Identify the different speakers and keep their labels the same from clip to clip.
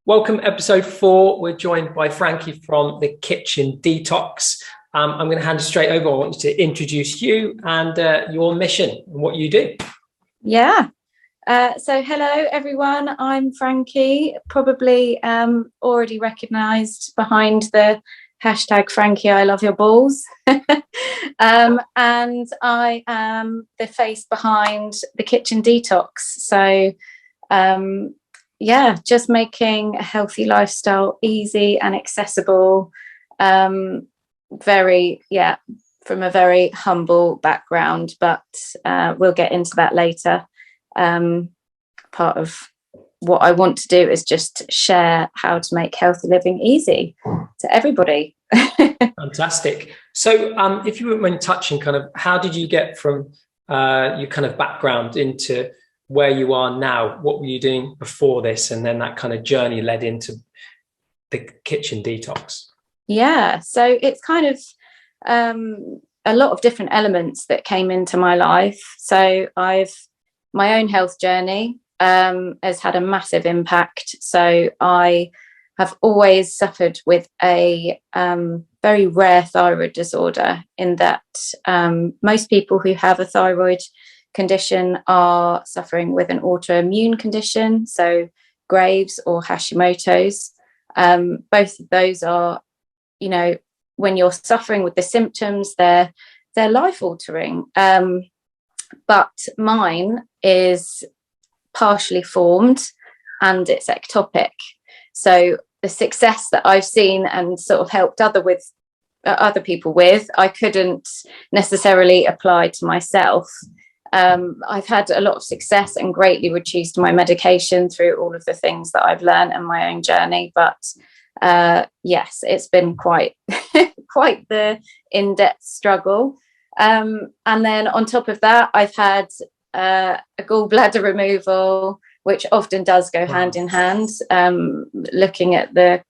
Speaker 1: Welcome, episode 4. We're joined by Frankie from the Kitchen Detox. I'm going to hand it straight over. I want you to introduce you and your mission and what you do.
Speaker 2: Yeah. So hello, everyone. I'm Frankie, probably already recognised behind the hashtag Frankie, I love your balls. And I am the face behind the Kitchen Detox. So just making a healthy lifestyle easy and accessible. From a very humble background, but we'll get into that later. Part of what I want to do is just share how to make healthy living easy to everybody.
Speaker 1: Fantastic. So if you wouldn't mind touching kind of how did you get from your kind of background into where you are now? What were you doing before this? And then that kind of journey led into the Kitchen Detox.
Speaker 2: Yeah, so it's kind of a lot of different elements that came into my life. So my own health journey has had a massive impact. So I have always suffered with a very rare thyroid disorder, in that most people who have a thyroid condition are suffering with an autoimmune condition, so Graves or Hashimoto's. Both of those are, when you're suffering with the symptoms, they're life altering. But mine is partially formed and it's ectopic. So the success that I've seen and sort of helped other people with, I couldn't necessarily apply to myself. I've had a lot of success and greatly reduced my medication through all of the things that I've learned in my own journey. But yes, it's been quite the in-depth struggle. And then on top of that, I've had a gallbladder removal, which often does go hand in hand. Looking at the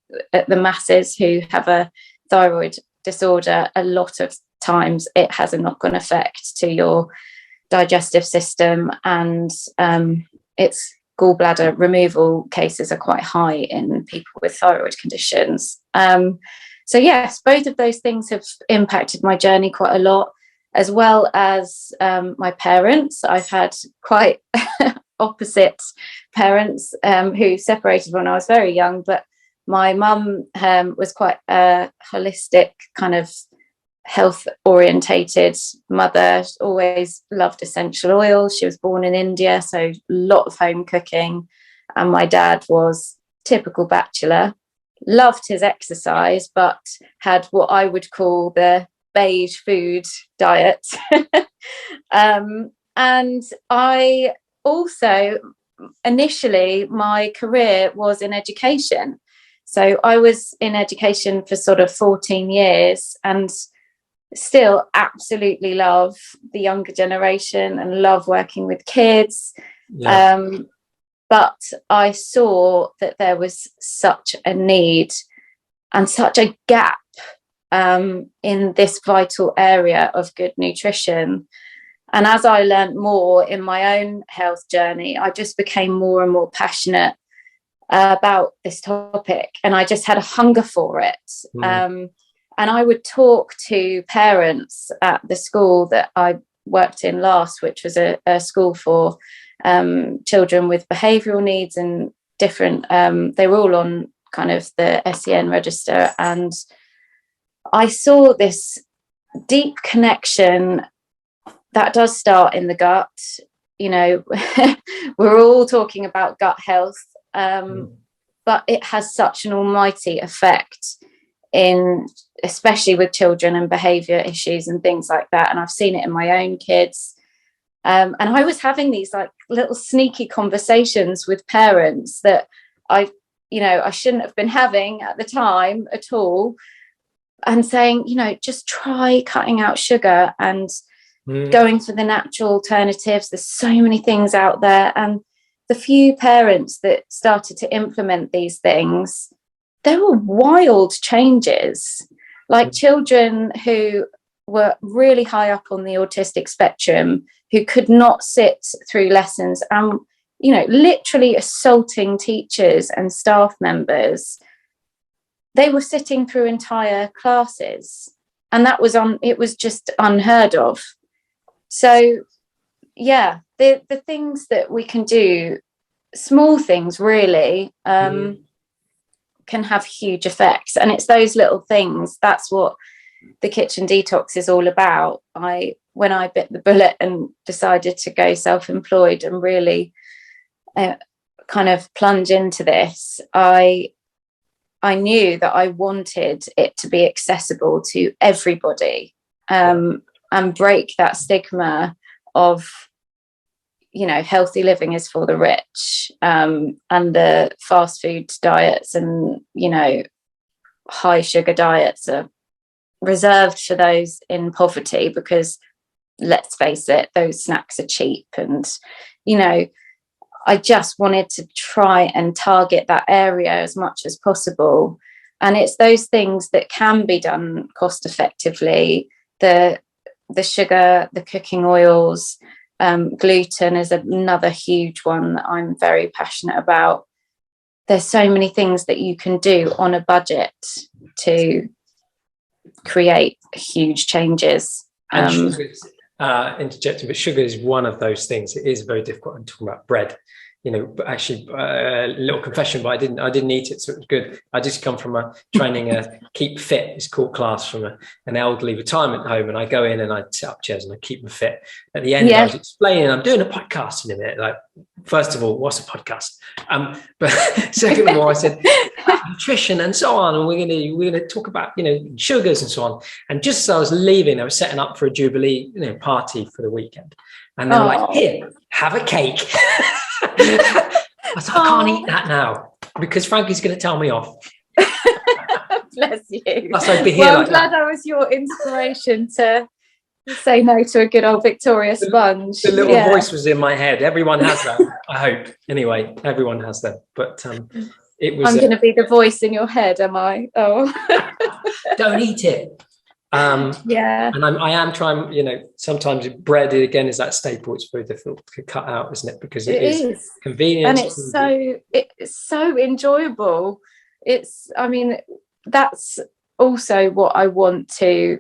Speaker 2: masses who have a thyroid disorder, a lot of times it has a knock-on effect to your digestive system, and its gallbladder removal cases are quite high in people with thyroid conditions. So yes, both of those things have impacted my journey quite a lot, as well as my parents. I've had quite opposite parents who separated when I was very young, but my mum was quite a holistic kind of health orientated mother. She always loved essential oils. She was born in India, so a lot of home cooking. And my dad was typical bachelor, loved his exercise, but had what I would call the beige food diet. And I also, initially, my career was in education. So I was in education for sort of 14 years and still absolutely love the younger generation and love working with kids. Yeah. But I saw that there was such a need and such a gap in this vital area of good nutrition. And as I learned more in my own health journey, I just became more and more passionate about this topic, and I just had a hunger for it. And I would talk to parents at the school that I worked in last, which was a school for children with behavioural needs and different, they were all on kind of the SEN register. And I saw this deep connection that does start in the gut. We're all talking about gut health, but it has such an almighty effect especially with children and behaviour issues and things like that. And I've seen it in my own kids. And I was having these like little sneaky conversations with parents that I shouldn't have been having at the time at all, and saying, just try cutting out sugar and going for the natural alternatives. There's so many things out there. And the few parents that started to implement these things, there were wild changes, like children who were really high up on the autistic spectrum, who could not sit through lessons and literally assaulting teachers and staff members. They were sitting through entire classes, and it was just unheard of. So yeah, the things that we can do, small things really, can have huge effects. And it's those little things. That's what the kitchen detox is all about. When I bit the bullet and decided to go self-employed and really kind of plunge into this, I knew that I wanted it to be accessible to everybody, and break that stigma of, healthy living is for the rich, and the fast food diets and, high sugar diets are reserved for those in poverty, because let's face it, those snacks are cheap. And, I just wanted to try and target that area as much as possible. And it's those things that can be done cost effectively. The sugar, the cooking oils, gluten is another huge one that I'm very passionate about. There's so many things that you can do on a budget to create huge changes.
Speaker 1: And sugars, interjecting, but sugar is one of those things. It is very difficult. I'm talking about bread. But actually, a little confession, but I didn't eat it, so it was good. I just come from training a Keep Fit, it's called, class from an elderly retirement home, and I go in and I set up chairs and I keep them fit. At the end, I was explaining, I'm doing a podcast in a minute. Like, first of all, what's a podcast? But second of all, I said nutrition and so on, and we're gonna talk about sugars and so on. And just as I was leaving, I was setting up for a Jubilee party for the weekend, and they were like, "Here, have a cake." I was like, I can't eat that now because Frankie's going to tell me off.
Speaker 2: Bless you.
Speaker 1: I'm
Speaker 2: glad I was your inspiration to say no to a good old Victoria sponge.
Speaker 1: The little voice was in my head. Everyone has that, I hope. Anyway, everyone has them. But it was.
Speaker 2: I'm going to be the voice in your head, am I? Oh.
Speaker 1: Don't eat it. And I am trying, sometimes bread again is that staple. It's very difficult to cut out, isn't it? Because it is convenient,
Speaker 2: and it's so enjoyable. That's also what I want to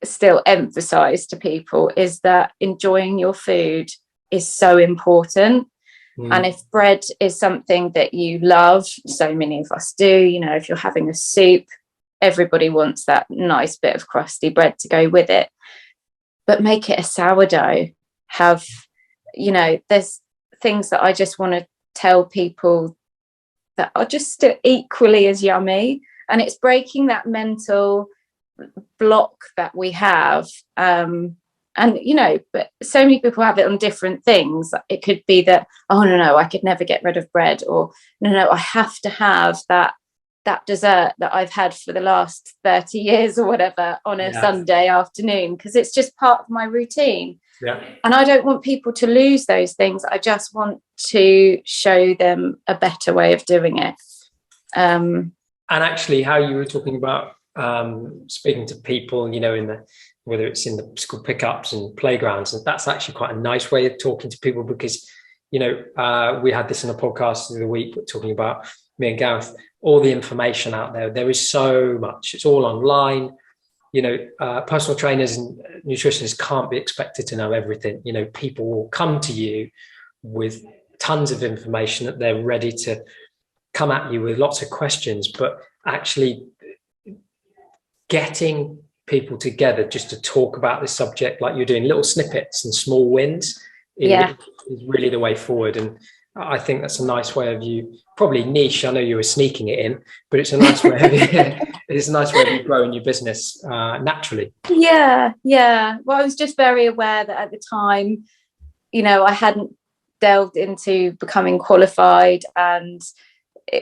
Speaker 2: still emphasize to people, is that enjoying your food is so important. And if bread is something that you love, so many of us do, if you're having a soup, everybody wants that nice bit of crusty bread to go with it, but make it a sourdough. There's things that I just want to tell people that are just equally as yummy, and it's breaking that mental block that we have. But so many people have it on different things. It could be that, oh no, I could never get rid of bread, or no, I have to have that dessert that I've had for the last 30 years or whatever on a Sunday afternoon, because it's just part of my routine. And I don't want people to lose those things. I just want to show them a better way of doing it.
Speaker 1: And actually, how you were talking about speaking to people, whether it's in the school pickups and playgrounds, and that's actually quite a nice way of talking to people, because we had this in a podcast the other week talking about, me and Gareth, all the information out there is so much. It's all online. Personal trainers and nutritionists can't be expected to know everything. People will come to you with tons of information that they're ready to come at you with lots of questions, but actually getting people together just to talk about this subject, like you're doing, little snippets and small wins, is really the way forward. And I think that's a nice way of you, probably niche. I know you were sneaking it in, but it's a nice way of it's a nice way of you growing your business naturally.
Speaker 2: Yeah. Well, I was just very aware that at the time, I hadn't delved into becoming qualified, and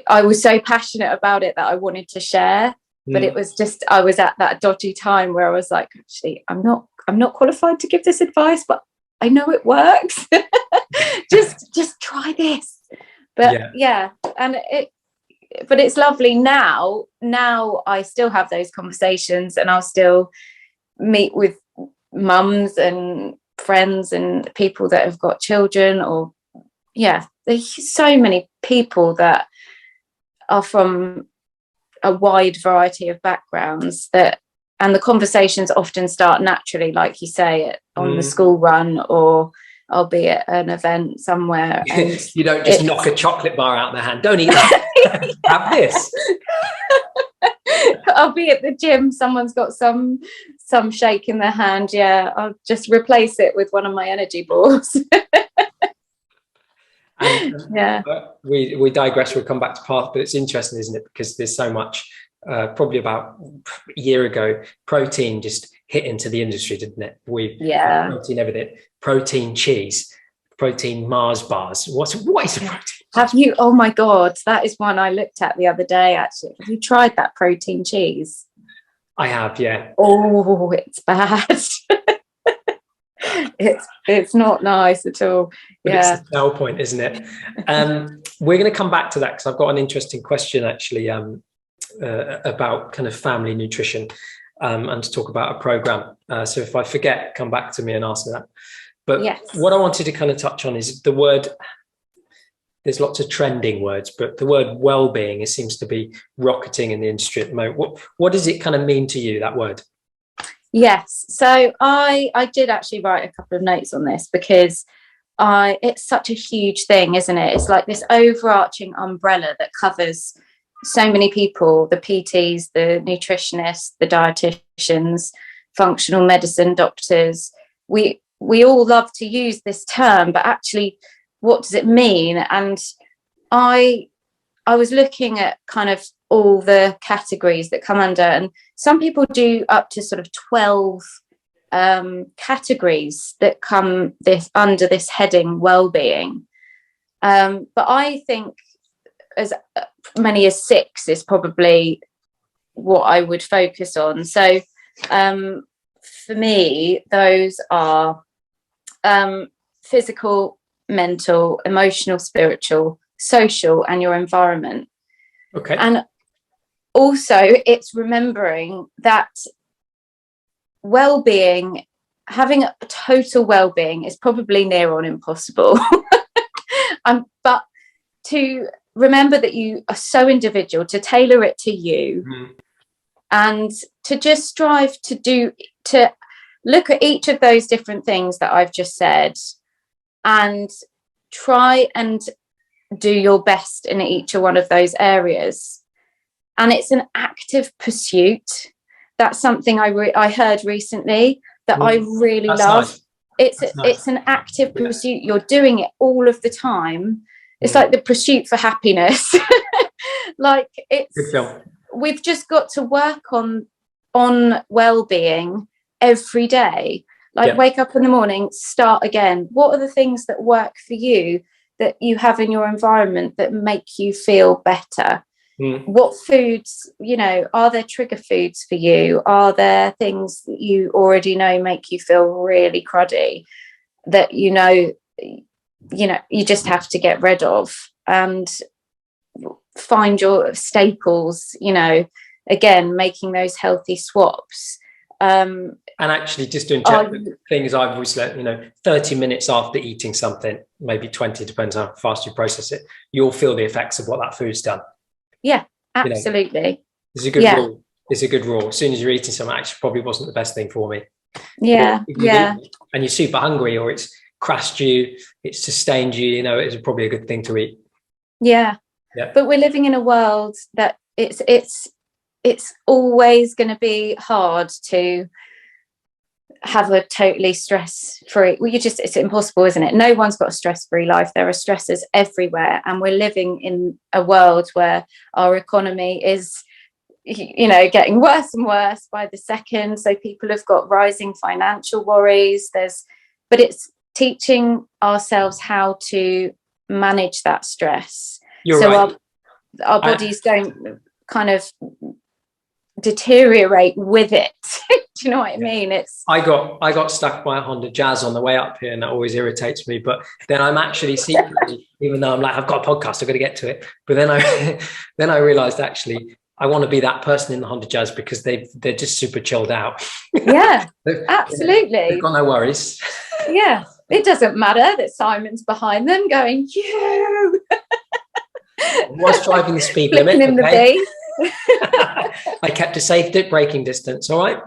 Speaker 2: I was so passionate about it that I wanted to share. But it was just, I was at that dodgy time where I was like, actually, I'm not qualified to give this advice, but I know it works. just try this. But but it's lovely now I still have those conversations, and I'll still meet with mums and friends and people that have got children or there's so many people that are from a wide variety of backgrounds, and the conversations often start naturally, like you say, on the school run, or I'll be at an event somewhere. And
Speaker 1: you don't just knock a chocolate bar out of their hand. Don't eat that. Have this.
Speaker 2: I'll be at the gym. Someone's got some shake in their hand. Yeah, I'll just replace it with one of my energy balls.
Speaker 1: And, we digress. We'll come back to path, but it's interesting, isn't it? Because there's so much. Probably about a year ago, protein just hit into the industry, didn't it? Protein everything, protein cheese, protein Mars bars. What is a protein?
Speaker 2: Have you? Oh my God, that is one I looked at the other day. Actually, have you tried that protein cheese?
Speaker 1: I have, yeah.
Speaker 2: Oh, it's bad. It's not nice at all.
Speaker 1: But it's the sell point, isn't it? We're going to come back to that because I've got an interesting question actually. About kind of family nutrition and to talk about a program. So if I forget, come back to me and ask me that. But what I wanted to kind of touch on is the word, there's lots of trending words, but the word well-being, it seems to be rocketing in the industry at the moment. What does it kind of mean to you, that word?
Speaker 2: Yes. So I did actually write a couple of notes on this because it's such a huge thing, isn't it? It's like this overarching umbrella that covers so many people, the PTs, the nutritionists, the dietitians, functional medicine doctors. We all love to use this term, but actually, what does it mean? And I was looking at kind of all the categories that come under, and some people do up to sort of 12 categories that come under this heading, well-being. But I think as many as 6 is probably what I would focus on. So for me, those are physical, mental, emotional, spiritual, social, and your environment.
Speaker 1: Okay.
Speaker 2: And also it's remembering that well-being, having a total well-being is probably near on impossible. But to remember that you are so individual, to tailor it to you, and to just strive to look at each of those different things that I've just said and try and do your best in each one of those areas. And it's an active pursuit. That's something I heard recently that I really love. Nice. It's an active pursuit. You're doing it all of the time. It's like the pursuit for happiness. Like we've just got to work on well-being every day. Like wake up in the morning, start again. What are the things that work for you, that you have in your environment that make you feel better? What foods, are there trigger foods for you? Are there things that you already know make you feel really cruddy that you just have to get rid of, and find your staples, again, making those healthy swaps.
Speaker 1: And actually just doing things I've always learned, 30 minutes after eating something, maybe 20, depends how fast you process it, you'll feel the effects of what that food's done.
Speaker 2: Yeah, absolutely.
Speaker 1: It's a good rule. It's a good rule. As soon as you're eating something, actually probably wasn't the best thing for me.
Speaker 2: Yeah.
Speaker 1: And you're super hungry, or it's crashed you, it's sustained you, it's probably a good thing to eat.
Speaker 2: Yeah. But we're living in a world that it's always going to be hard to have a totally stress-free. It's impossible, isn't it? No one's got a stress-free life. There are stressors everywhere, and we're living in a world where our economy is getting worse and worse by the second. So people have got rising financial worries. But it's teaching ourselves how to manage that stress.
Speaker 1: You're right.
Speaker 2: Our bodies don't kind of deteriorate with it. Do you know what I mean? I
Speaker 1: got stuck by a Honda Jazz on the way up here, and that always irritates me. But then I'm actually secretly, even though I'm like, I've got a podcast, I've got to get to it. But then I realized actually I want to be that person in the Honda Jazz because they're just super chilled out.
Speaker 2: Yeah, absolutely.
Speaker 1: They've got no worries.
Speaker 2: Yeah. It doesn't matter that Simon's behind them going, you.
Speaker 1: I was driving the speed limit.
Speaker 2: In
Speaker 1: Okay.
Speaker 2: the
Speaker 1: I kept a safe braking distance. All right.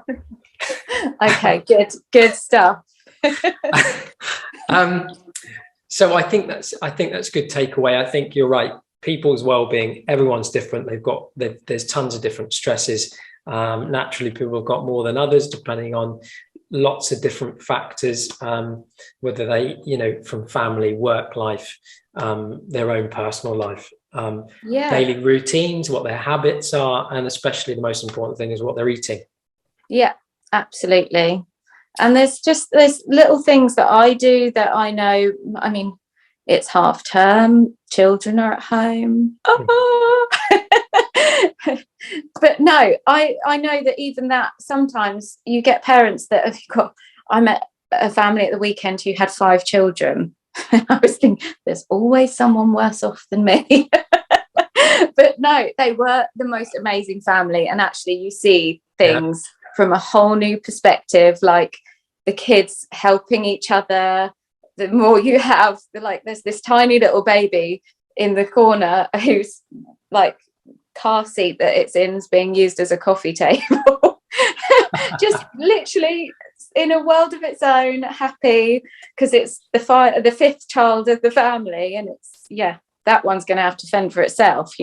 Speaker 2: Okay, good stuff.
Speaker 1: So I think that's a good takeaway. I think you're right. People's well-being, everyone's different. There's tons of different stresses. Naturally, people have got more than others, depending on lots of different factors, whether they, from family, work life, their own personal life, daily routines, what their habits are, and especially the most important thing is what they're eating.
Speaker 2: Yeah, absolutely. And there's little things that I do that I know, I mean, it's half term, children are at home. But no, I know that even that sometimes you get parents that have got, I met a family at the weekend who had 5 children. I was thinking, there's always someone worse off than me. But no, they were the most amazing family. And actually you see things from a whole new perspective, like the kids helping each other. The more you have, like, there's this tiny little baby in the corner who's like car seat that it's in is being used as a coffee table. Just literally in a world of its own, happy because it's the 5th child of the family, and it's that one's going to have to fend for itself,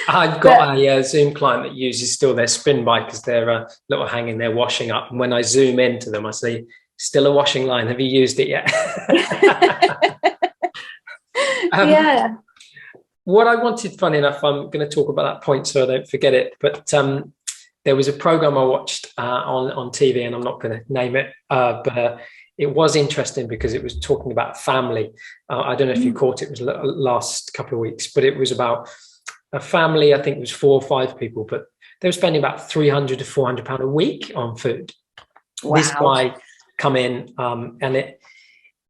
Speaker 1: I've got a Zoom client that uses still their spin bike as their little hanging there washing up, and when I zoom into them I say, still a washing line, have you used it yet? What I wanted, funny enough, I'm going to talk about that point so I don't forget it, but there was a program I watched on TV, and I'm not going to name it, but it was interesting because it was talking about family. I don't know if you caught it, it was last couple of weeks, but it was about a family, I think it was 4 or 5 people, but they were spending about £300 to £400 a week on food. Wow. This guy come in, and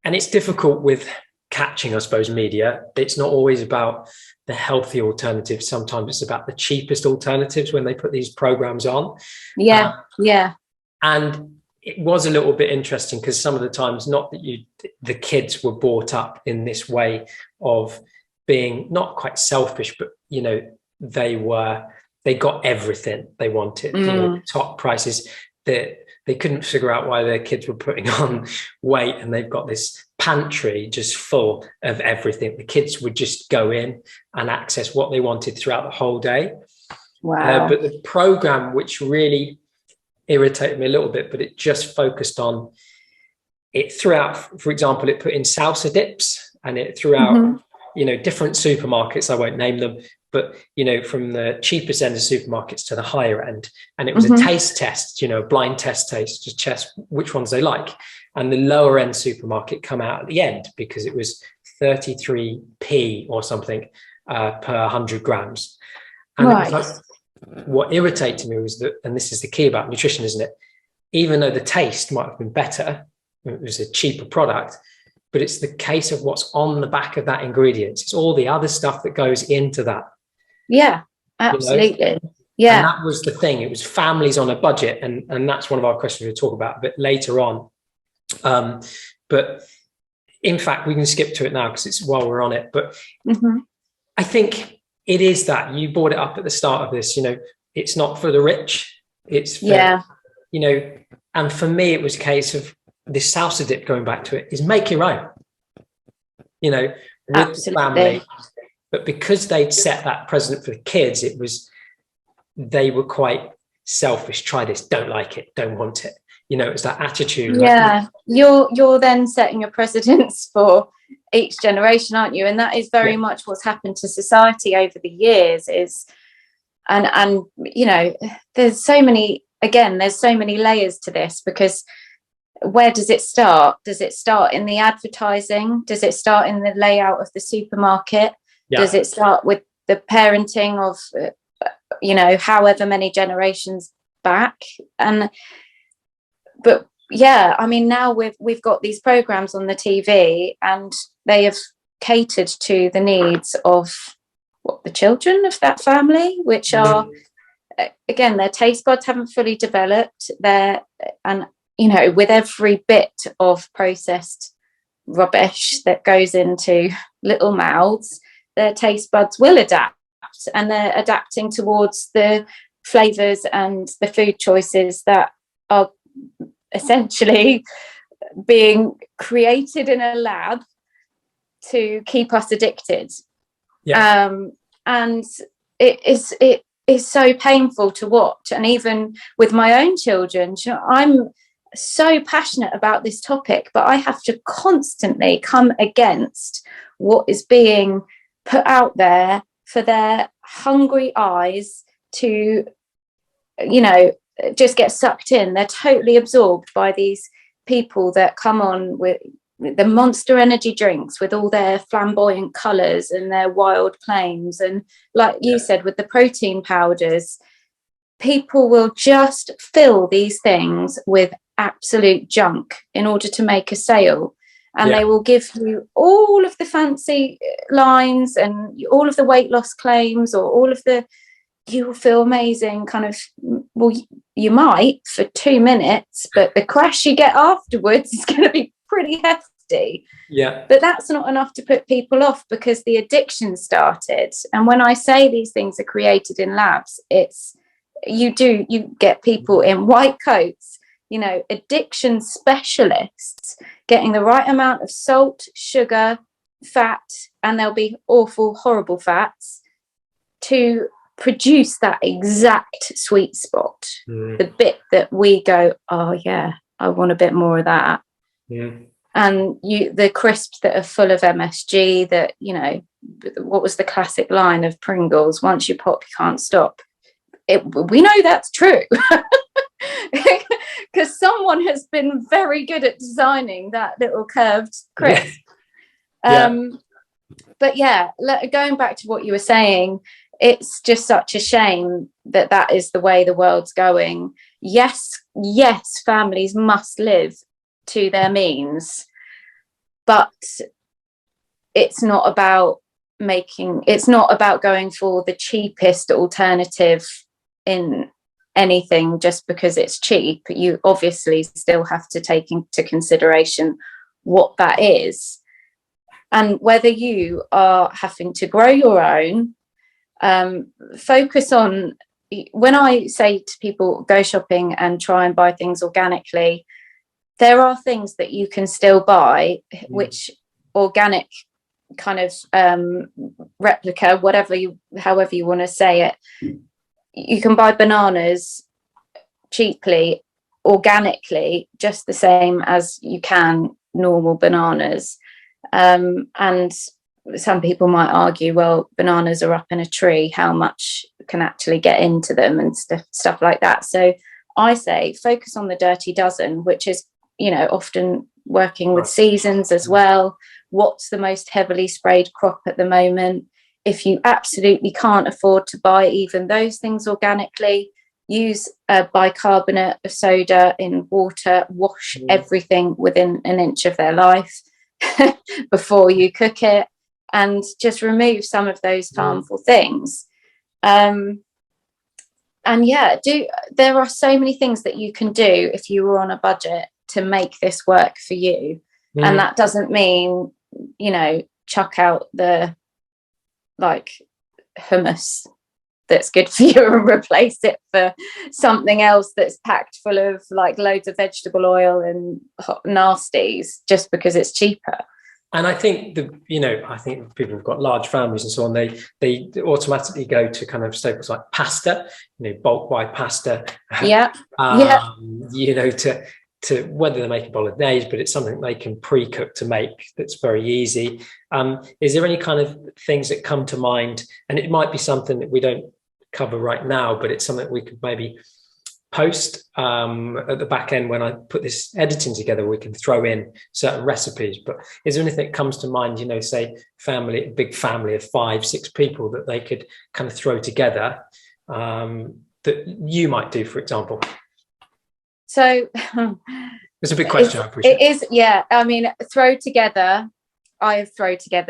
Speaker 1: it's difficult with catching, I suppose, media. It's not always about the healthy alternatives. Sometimes it's about the cheapest alternatives when they put these programs on. And it was a little bit interesting because some of the times, not that the kids were brought up in this way of being not quite selfish, but they got everything they wanted, top prices. They couldn't figure out why their kids were putting on weight, and they've got this pantry just full of everything. The kids would just go in and access what they wanted throughout the whole day.
Speaker 2: Wow.
Speaker 1: But the program, which really irritated me a little bit, but it just focused on it throughout. For example, it put in salsa dips, and it threw out, different supermarkets. I won't name them, but, from the cheapest end of supermarkets to the higher end. And it was a taste test, a blind taste, just test which ones they like. And the lower end supermarket come out at the end because it was 33p or something per 100 grams. And it was like, what irritated me was that, and this is the key about nutrition, isn't it? Even though the taste might have been better, it was a cheaper product, but it's the case of what's on the back of that ingredient. It's all the other stuff that goes into that.
Speaker 2: Yeah, absolutely. Yeah.
Speaker 1: And that was the thing. It was families on a budget. And that's one of our questions we'll talk about a bit later on. But in fact, we can skip to it now because it's while we're on it. But I think it is that you brought it up at the start of this, it's not for the rich. It's for, and for me, it was a case of this salsa dip, going back to it, is make your own, with the family. But because they'd set that precedent for the kids, they were quite selfish. Try this, don't like it, don't want it. It's that attitude.
Speaker 2: Yeah, you're then setting a precedence for each generation, aren't you? And that is very much what's happened to society over the years. And there's so many layers to this, because where does it start? Does it start in the advertising? Does it start in the layout of the supermarket? Yeah. Does it start with the parenting of, however many generations back? But now we've got these programs on the TV, and they have catered to the needs of the children of that family, which are, again, their taste buds haven't fully developed. With every bit of processed rubbish that goes into little mouths, their taste buds will adapt, and they're adapting towards the flavors and the food choices that are essentially being created in a lab to keep us addicted. And it is so painful to watch. And even with my own children, you know, I'm so passionate about this topic, but I have to constantly come against what is being put out there for their hungry eyes to, you know, just get sucked in. They're totally absorbed by these people that come on with the Monster energy drinks with all their flamboyant colours and their wild claims. And like you said, with the protein powders, people will just fill these things with absolute junk in order to make a sale. And they will give you all of the fancy lines and all of the weight loss claims, or all of the, you will feel amazing kind of, well, you might for 2 minutes, but the crash you get afterwards is going to be pretty hefty. But that's not enough to put people off, because the addiction started. And when I say these things are created in labs, it's, you get people in white coats, you know, addiction specialists, getting the right amount of salt, sugar, fat, and there'll be awful, horrible fats to produce that exact sweet spot, the bit that we go, oh yeah, I want a bit more of that. And the crisps that are full of MSG, that, you know, what was the classic line of Pringles, once you pop you can't stop. We know that's true, because someone has been very good at designing that little curved crisp. But yeah, going back to what you were saying, it's just such a shame that that is the way the world's going. Yes, families must live to their means, but it's not about going for the cheapest alternative in anything just because it's cheap. You obviously still have to take into consideration what that is, and whether you are having to grow your own. Focus on, when I say to people go shopping and try and buy things organically, there are things that you can still buy, which organic kind of replica, however you want to say it, you can buy bananas cheaply, organically, just the same as you can normal bananas. And some people might argue, well, bananas are up in a tree, how much can actually get into them and stuff like that. So I say focus on the dirty dozen, which is, you know, often working with seasons as well. What's the most heavily sprayed crop at the moment? If you absolutely can't afford to buy even those things organically, use a bicarbonate of soda in water, wash everything within an inch of their life before you cook it, and just remove some of those harmful things. And there are so many things that you can do if you were on a budget to make this work for you. And that doesn't mean, you know, chuck out the like hummus that's good for you and replace it for something else that's packed full of like loads of vegetable oil and hot nasties just because it's cheaper.
Speaker 1: And I think people who've got large families and so on, they automatically go to kind of staples like pasta, you know, bulk buy pasta. You know, to whether they're making bolognese, but it's something they can pre-cook to make that's very easy. Is there any kind of things that come to mind? And it might be something that we don't cover right now, but it's something we could maybe post at the back end when I put this editing together. We can throw in certain recipes, but is there anything that comes to mind, you know, say a big family of 5-6 people that they could kind of throw together that you might do, for example?
Speaker 2: So
Speaker 1: it's a big question. I appreciate
Speaker 2: it. Is, yeah. I mean, I throw together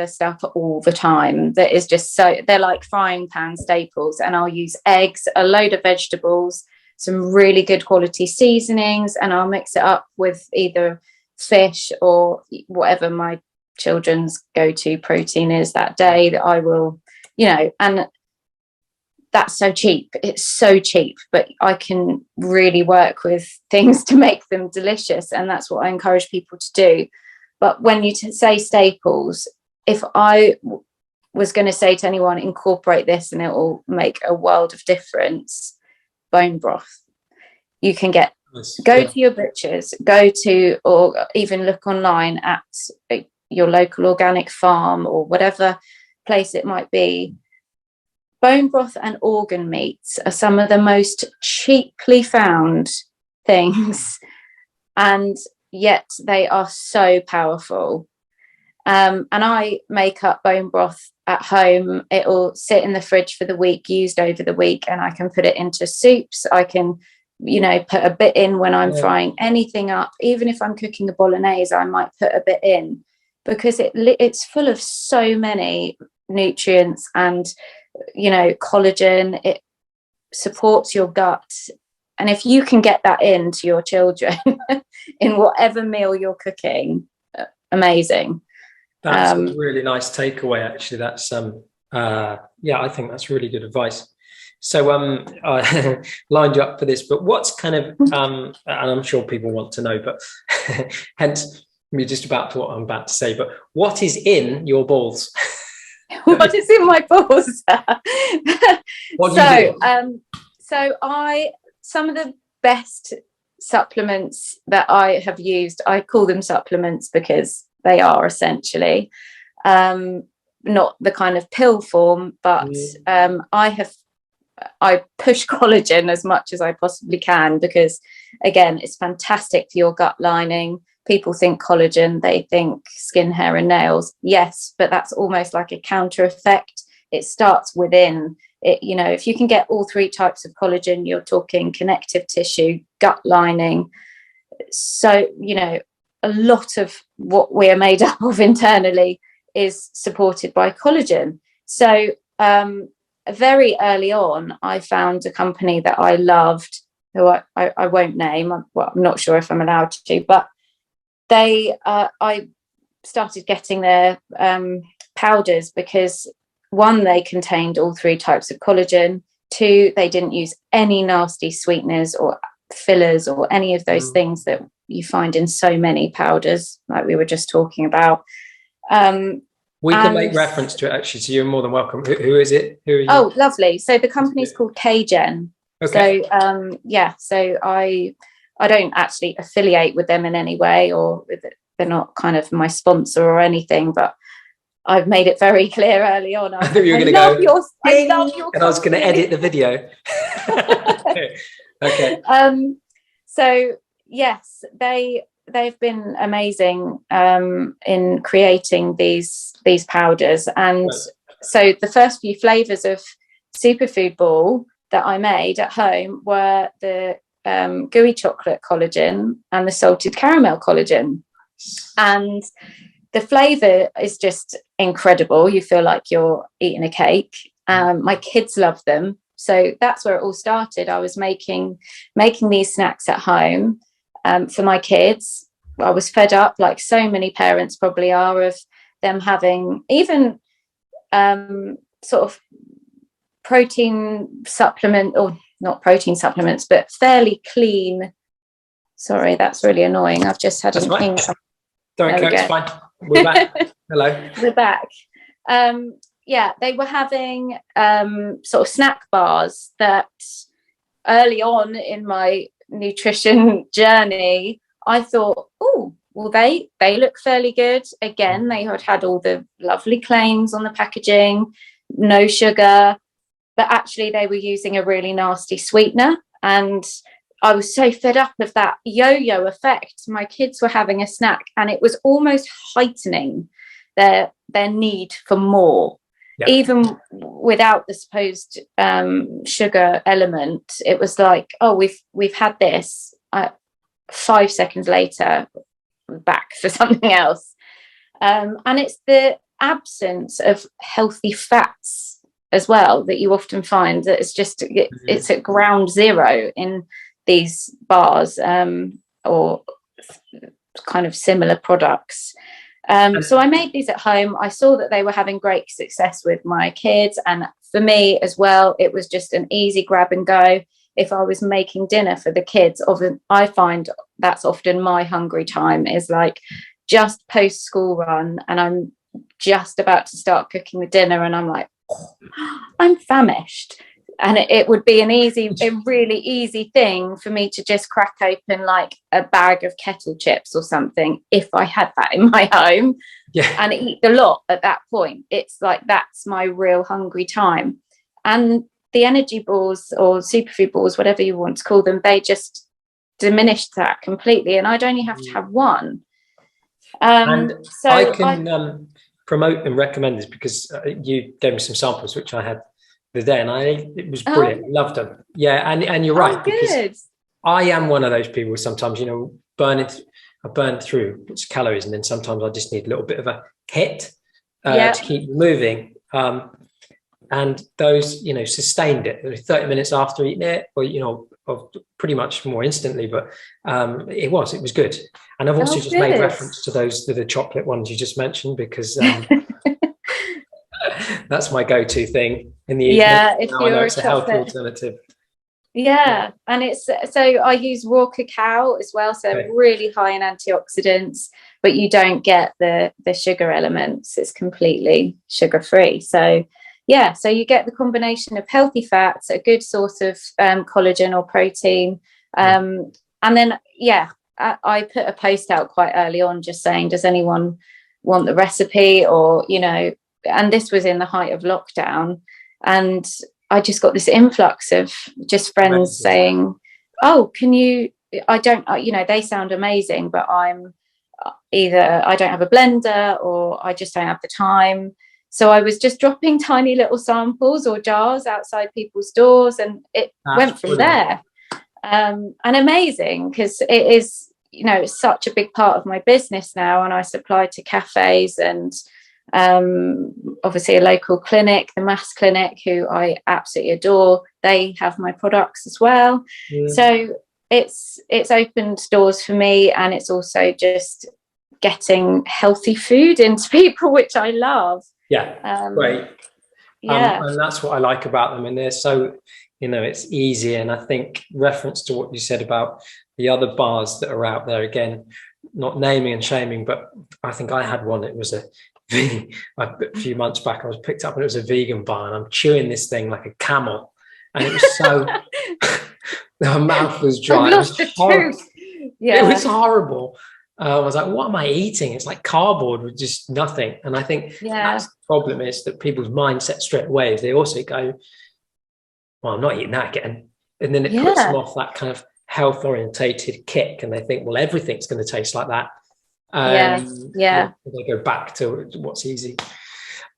Speaker 2: stuff all the time that is just so, they're like frying pan staples, and I'll use eggs, a load of vegetables, some really good quality seasonings, and I'll mix it up with either fish or whatever my children's go-to protein is that day, that I will, and that's so cheap. It's so cheap, but I can really work with things to make them delicious. And that's what I encourage people to do. But when you say staples, if I was going to say to anyone, incorporate this and it will make a world of difference, bone broth. You can go to your butchers, or even look online at your local organic farm or whatever place it might be. Bone broth and organ meats are some of the most cheaply found things, and yet they are so powerful. And I make up bone broth at home. It'll sit in the fridge for the week, used over the week, and I can put it into soups. I can, put a bit in when I'm frying anything up. Even if I'm cooking a bolognese, I might put a bit in, because it's full of so many nutrients and, collagen. It supports your gut. And if you can get that into your children in whatever meal you're cooking, amazing.
Speaker 1: That's a really nice takeaway, actually. That's I think that's really good advice. So I lined you up for this, but what's kind of and I'm sure people want to know, but hence me just about to what I'm about to say, but what is in your balls?
Speaker 2: What is in my balls?
Speaker 1: What do you do?
Speaker 2: Some of the best supplements that I have used, I call them supplements because they are essentially not the kind of pill form, but I push collagen as much as I possibly can, because again, it's fantastic for your gut lining. People think collagen, they think skin, hair and nails. Yes, but that's almost like a counter effect. It starts within it. If you can get all three types of collagen, you're talking connective tissue, gut lining. So, a lot of what we are made up of internally is supported by collagen. So very early on, I found a company that I loved, who I won't name. I'm not sure if I'm allowed to, but I started getting their powders because, one, they contained all three types of collagen. Two, they didn't use any nasty sweeteners or fillers or any of those things that you find in so many powders, like we were just talking about.
Speaker 1: We can make reference to it, actually, so you're more than welcome. Who is it? Who are you?
Speaker 2: Oh, lovely. So the company's called K-Gen. Okay. So I don't actually affiliate with them in any way, or they're not kind of my sponsor or anything, but I've made it very clear early on.
Speaker 1: I thought you were going to go, I love your and I was going to edit the video. Okay.
Speaker 2: So yes, they've been amazing in creating these powders. And so the first few flavors of superfood ball that I made at home were the gooey chocolate collagen and the salted caramel collagen. And the flavor is just incredible. You feel like you're eating a cake. My kids love them. So that's where it all started. I was making these snacks at home for my kids. I was fed up, like so many parents probably are, of them having even sort of protein supplement, or not protein supplements, but fairly clean. Sorry, that's really annoying. I've just had an income.
Speaker 1: Don't care, it's fine. We're back. Hello.
Speaker 2: We're back. They were having sort of snack bars that early on in my nutrition journey, I thought, oh, well, they look fairly good. Again, they had all the lovely claims on the packaging, no sugar, but actually they were using a really nasty sweetener. And I was so fed up of that yo-yo effect. My kids were having a snack and it was almost heightening their need for more. Yeah. Even without the supposed sugar element, it was like, oh, we've had this. 5 seconds later, back for something else. And it's the absence of healthy fats as well that you often find that it's at ground zero in these bars or kind of similar products. So I made these at home. I saw that they were having great success with my kids, and for me as well, it was just an easy grab and go. If I was making dinner for the kids, often I find that's often my hungry time, is like just post school run, and I'm just about to start cooking the dinner, and I'm like, oh, I'm famished. And it would be a really easy thing for me to just crack open like a bag of kettle chips or something, if I had that in my home, and eat a lot at that point. It's like, that's my real hungry time. And the energy balls or superfood balls, whatever you want to call them, they just diminished that completely. And I'd only have to have one.
Speaker 1: And so I can promote and recommend this, because you gave me some samples, which I had the day, and it was brilliant. Loved them. Yeah, and you're right, because I am one of those people sometimes, I burn through calories, and then sometimes I just need a little bit of a hit to keep moving. And those, sustained it 30 minutes after eating it, or pretty much more instantly, but it was good. And I've also made reference to the chocolate ones you just mentioned, because that's my go-to thing in the evening.
Speaker 2: Yeah, if
Speaker 1: now I know it's a healthy alternative.
Speaker 2: Yeah, and it's so I use raw cacao as well, so really high in antioxidants, but you don't get the sugar elements. It's completely sugar-free. So yeah, so you get the combination of healthy fats, a good source of collagen or protein, and then I put a post out quite early on just saying, does anyone want the recipe, or and this was in the height of lockdown, and I just got this influx of just friends saying, oh, can you, I don't, they sound amazing, but I'm either, I don't have a blender, or I just don't have the time. So I was just dropping tiny little samples or jars outside people's doors, and it went from there. And amazing, because it is, it's such a big part of my business now, and I supply to cafes and obviously a local clinic, the Mass Clinic, who I absolutely adore. They have my products as well. So it's opened doors for me, and it's also just getting healthy food into people, which I love.
Speaker 1: Great. And that's what I like about them, and they're so, it's easy. And I think reference to what you said about the other bars that are out there, again, not naming and shaming, but I think I had one. It was a few months back, I was picked up, and it was a vegan bar, and I'm chewing this thing like a camel, and it was so my mouth was dry. It was horrible. It was horrible. I was like, what am I eating? It's like cardboard with just nothing. And I think that's the problem, is that people's mindset straight away is they also go, well, I'm not eating that again. And then it puts them off that kind of health orientated kick, and they think, well, everything's going to taste like that. They go back to what's easy.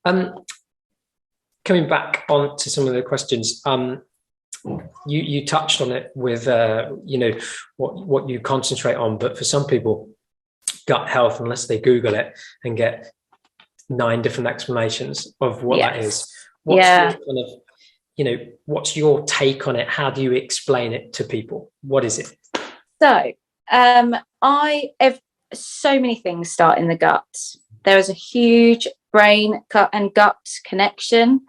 Speaker 1: Coming back on to some of the questions, you touched on it with what you concentrate on, but for some people, gut health, unless they Google it and get 9 different explanations of what that is, what's your kind of, what's your take on it? How do you explain it to people? What is it?
Speaker 2: So so many things start in the gut. There is a huge brain and gut connection.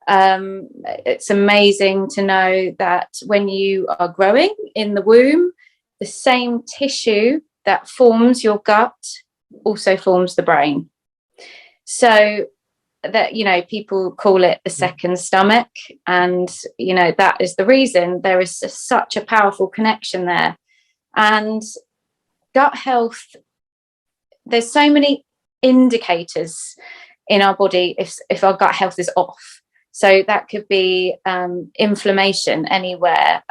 Speaker 2: It's amazing to know that when you are growing in the womb, the same tissue that forms your gut also forms the brain. So that, people call it the second stomach, and that is the reason. There is such a powerful connection there. And gut health, there's so many indicators in our body if our gut health is off. So that could be inflammation anywhere,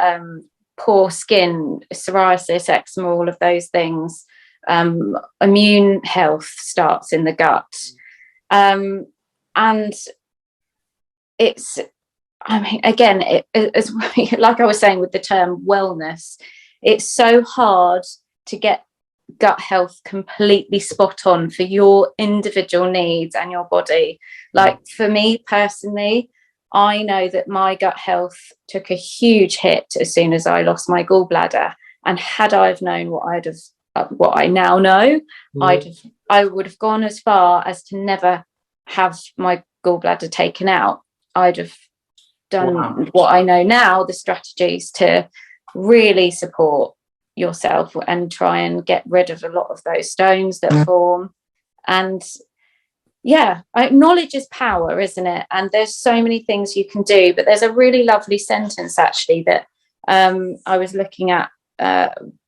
Speaker 2: poor skin, psoriasis, eczema, all of those things. Immune health starts in the gut. And it's, again, it's like I was saying with the term wellness, it's so hard to get gut health completely spot on for your individual needs and your body. Like for me personally, I know that my gut health took a huge hit as soon as I lost my gallbladder, and had I've known what I'd have what I now know, I would have gone as far as to never have my gallbladder taken out. I'd have done what I know now, the strategies to really support yourself and try and get rid of a lot of those stones that form. And knowledge is power, isn't it? And there's so many things you can do, but there's a really lovely sentence actually that I was looking at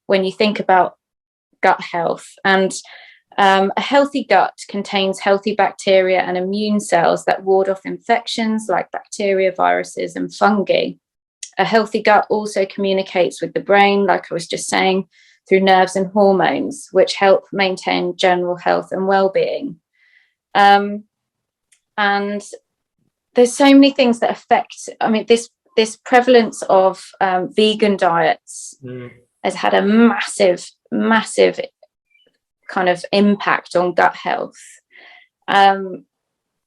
Speaker 2: when you think about gut health. And a healthy gut contains healthy bacteria and immune cells that ward off infections like bacteria, viruses, and fungi. A healthy gut also communicates with the brain, like I was just saying, through nerves and hormones, which help maintain general health and well-being. And there's so many things that affect, I mean, this prevalence of vegan diets has had a massive kind of impact on gut health. And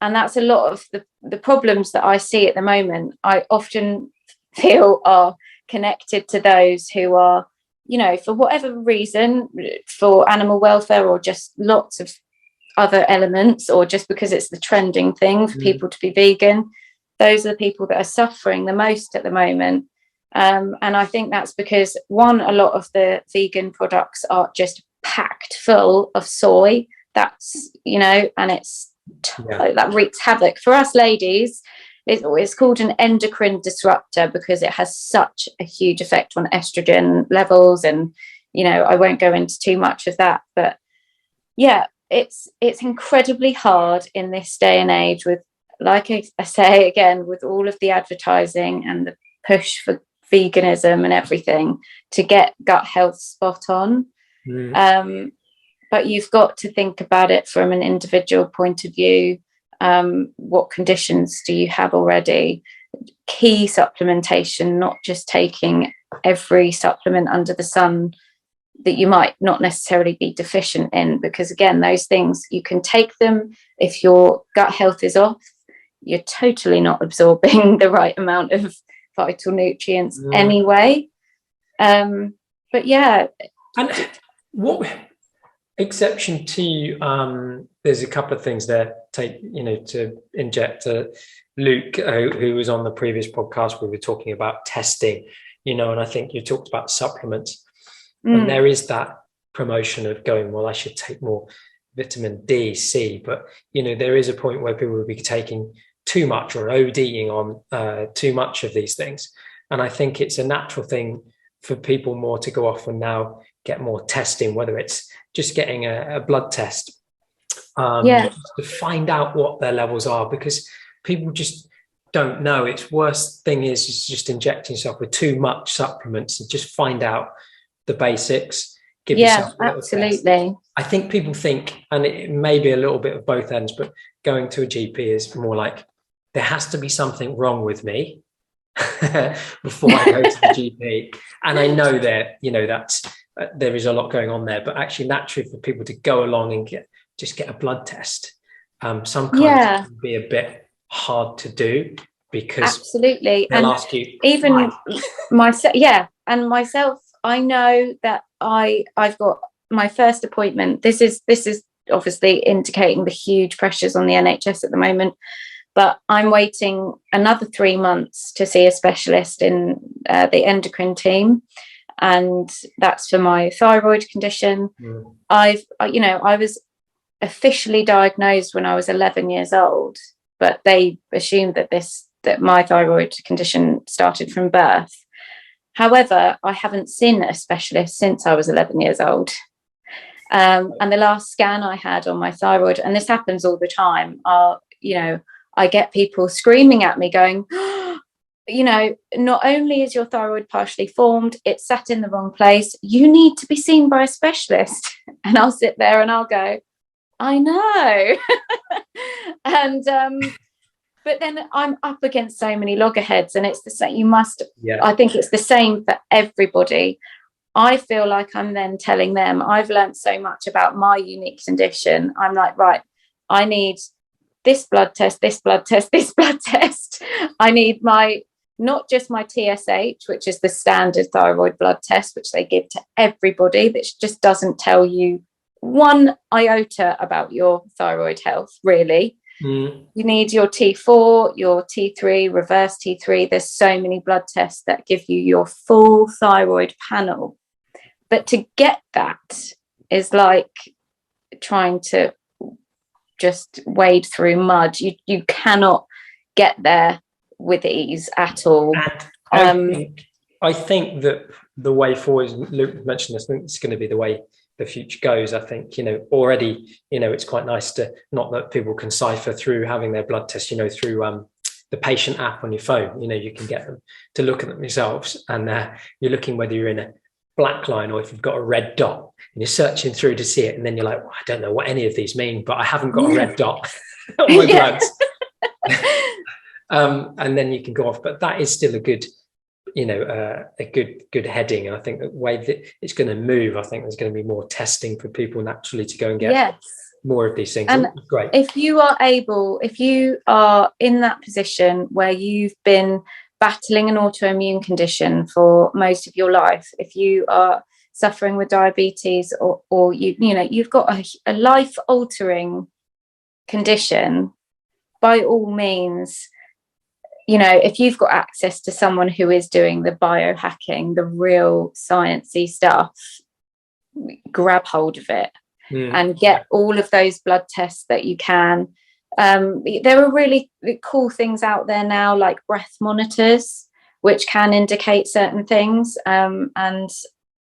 Speaker 2: that's a lot of the problems that I see at the moment, I often feel are connected to those who are, you know, for whatever reason, for animal welfare or just lots of other elements, or just because it's the trending thing for people to be vegan. Those are the people that are suffering the most at the moment. And I think that's because, one, a lot of the vegan products are just packed full of soy. That's, you know, and it's that wreaks havoc for us ladies. It's called an endocrine disruptor because it has such a huge effect on estrogen levels. And, you know, I won't go into too much of that, but yeah, it's incredibly hard in this day and age with, like I say again, with all of the advertising and the push for veganism and everything, to get gut health spot on. But you've got to think about it from an individual point of view. What conditions do you have already? Key supplementation, not just taking every supplement under the sun that you might not necessarily be deficient in, because again, those things, you can take them if your gut health is off, you're totally not absorbing the right amount of vital nutrients anyway. But yeah.
Speaker 1: And what exception to there's a couple of things there to inject Luke, who was on the previous podcast, we were talking about testing, and I think you talked about supplements, and there is that promotion of going, well, I should take more vitamin D, C, but there is a point where people will be taking too much or ODing on too much of these things. And I think it's a natural thing for people more to go off and now get more testing, whether it's just getting a blood test to find out what their levels are, because people just don't know. It's worst thing is just injecting yourself with too much supplements and just find out the basics. Give yourself a little test. I think people think, and it may be a little bit of both ends, but going to a GP is more like, there has to be something wrong with me before I go to the GP. And I know that, that's there is a lot going on there, but actually naturally for people to go along and get a blood test, sometimes it can be a bit hard to do, because
Speaker 2: absolutely,
Speaker 1: they'll ask you
Speaker 2: even myself. And myself, I know that I've got my first appointment. This is obviously indicating the huge pressures on the NHS at the moment, but I'm waiting another 3 months to see a specialist in the endocrine team, and that's for my thyroid condition. I was officially diagnosed when I was 11 years old, but they assumed that my thyroid condition started from birth. However, I haven't seen a specialist since I was 11 years old. And the last scan I had on my thyroid, and this happens all the time, I get people screaming at me going, not only is your thyroid partially formed, it's sat in the wrong place, you need to be seen by a specialist. And I'll sit there and I'll go, I know. And but then I'm up against so many loggerheads, and it's the same. I think it's the same for everybody. I feel like I'm then telling them, I've learned so much about my unique condition. I'm like, right, I need this blood test, this blood test, this blood test. I need my not just my TSH, which is the standard thyroid blood test, which they give to everybody, that just doesn't tell you one iota about your thyroid health, really. You need your T4, your T3, reverse T3. There's so many blood tests that give you your full thyroid panel. But to get that is like trying to just wade through mud. You cannot get there with ease at all.
Speaker 1: And I think that the way forward, Luke mentioned this, I think it's going to be the way the future goes. I think, already, it's quite nice to, not that people can cipher through having their blood test, through the patient app on your phone. You can get them to look at them yourselves, and you're looking whether you're in a black line or if you've got a red dot, and you're searching through to see it, and then you're like, well, I don't know what any of these mean, but I haven't got a red dot on my bloods. And then you can go off, but that is still a good, a good heading. And I think the way that it's going to move, I think there's going to be more testing for people naturally to go and get more of these things.
Speaker 2: And
Speaker 1: great.
Speaker 2: If you are in that position where you've been battling an autoimmune condition for most of your life, if you are suffering with diabetes, or you've got a life-altering condition, by all means, if you've got access to someone who is doing the biohacking, the real sciencey stuff, grab hold of it and get all of those blood tests that you can. There are really cool things out there now, like breath monitors, which can indicate certain things. And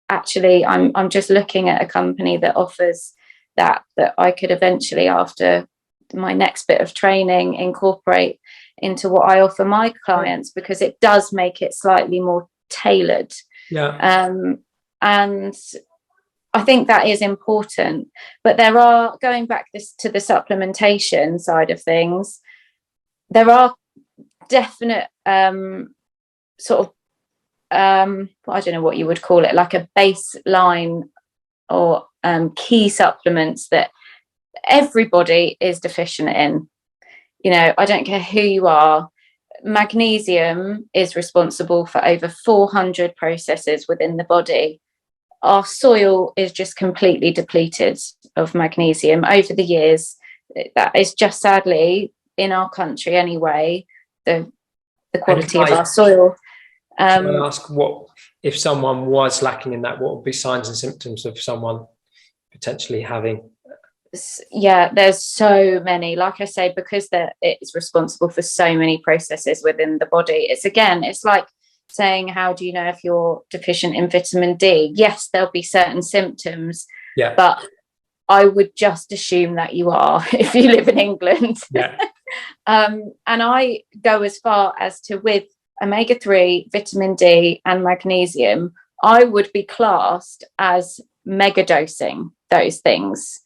Speaker 2: actually, I'm just looking at a company that offers that I could eventually, after my next bit of training, incorporate into what I offer my clients, because it does make it slightly more tailored. And I think that is important. But there are, going back to the supplementation side of things, there are definite sort of I don't know what you would call it, like a baseline or key supplements that everybody is deficient in. I don't care who you are. Magnesium is responsible for over 400 processes within the body. Our soil is just completely depleted of magnesium over the years. That is just, sadly, in our country anyway, the quality of our soil.
Speaker 1: Can I ask, what if someone was lacking in that, what would be signs and symptoms of someone potentially having?
Speaker 2: There's so many, like I say, because it's responsible for so many processes within the body. It's like saying, how do you know if you're deficient in vitamin D? Yes, there'll be certain symptoms, but I would just assume that you are if you live in England. And I go as far as to, with omega-3, vitamin D and magnesium, I would be classed as mega dosing those things.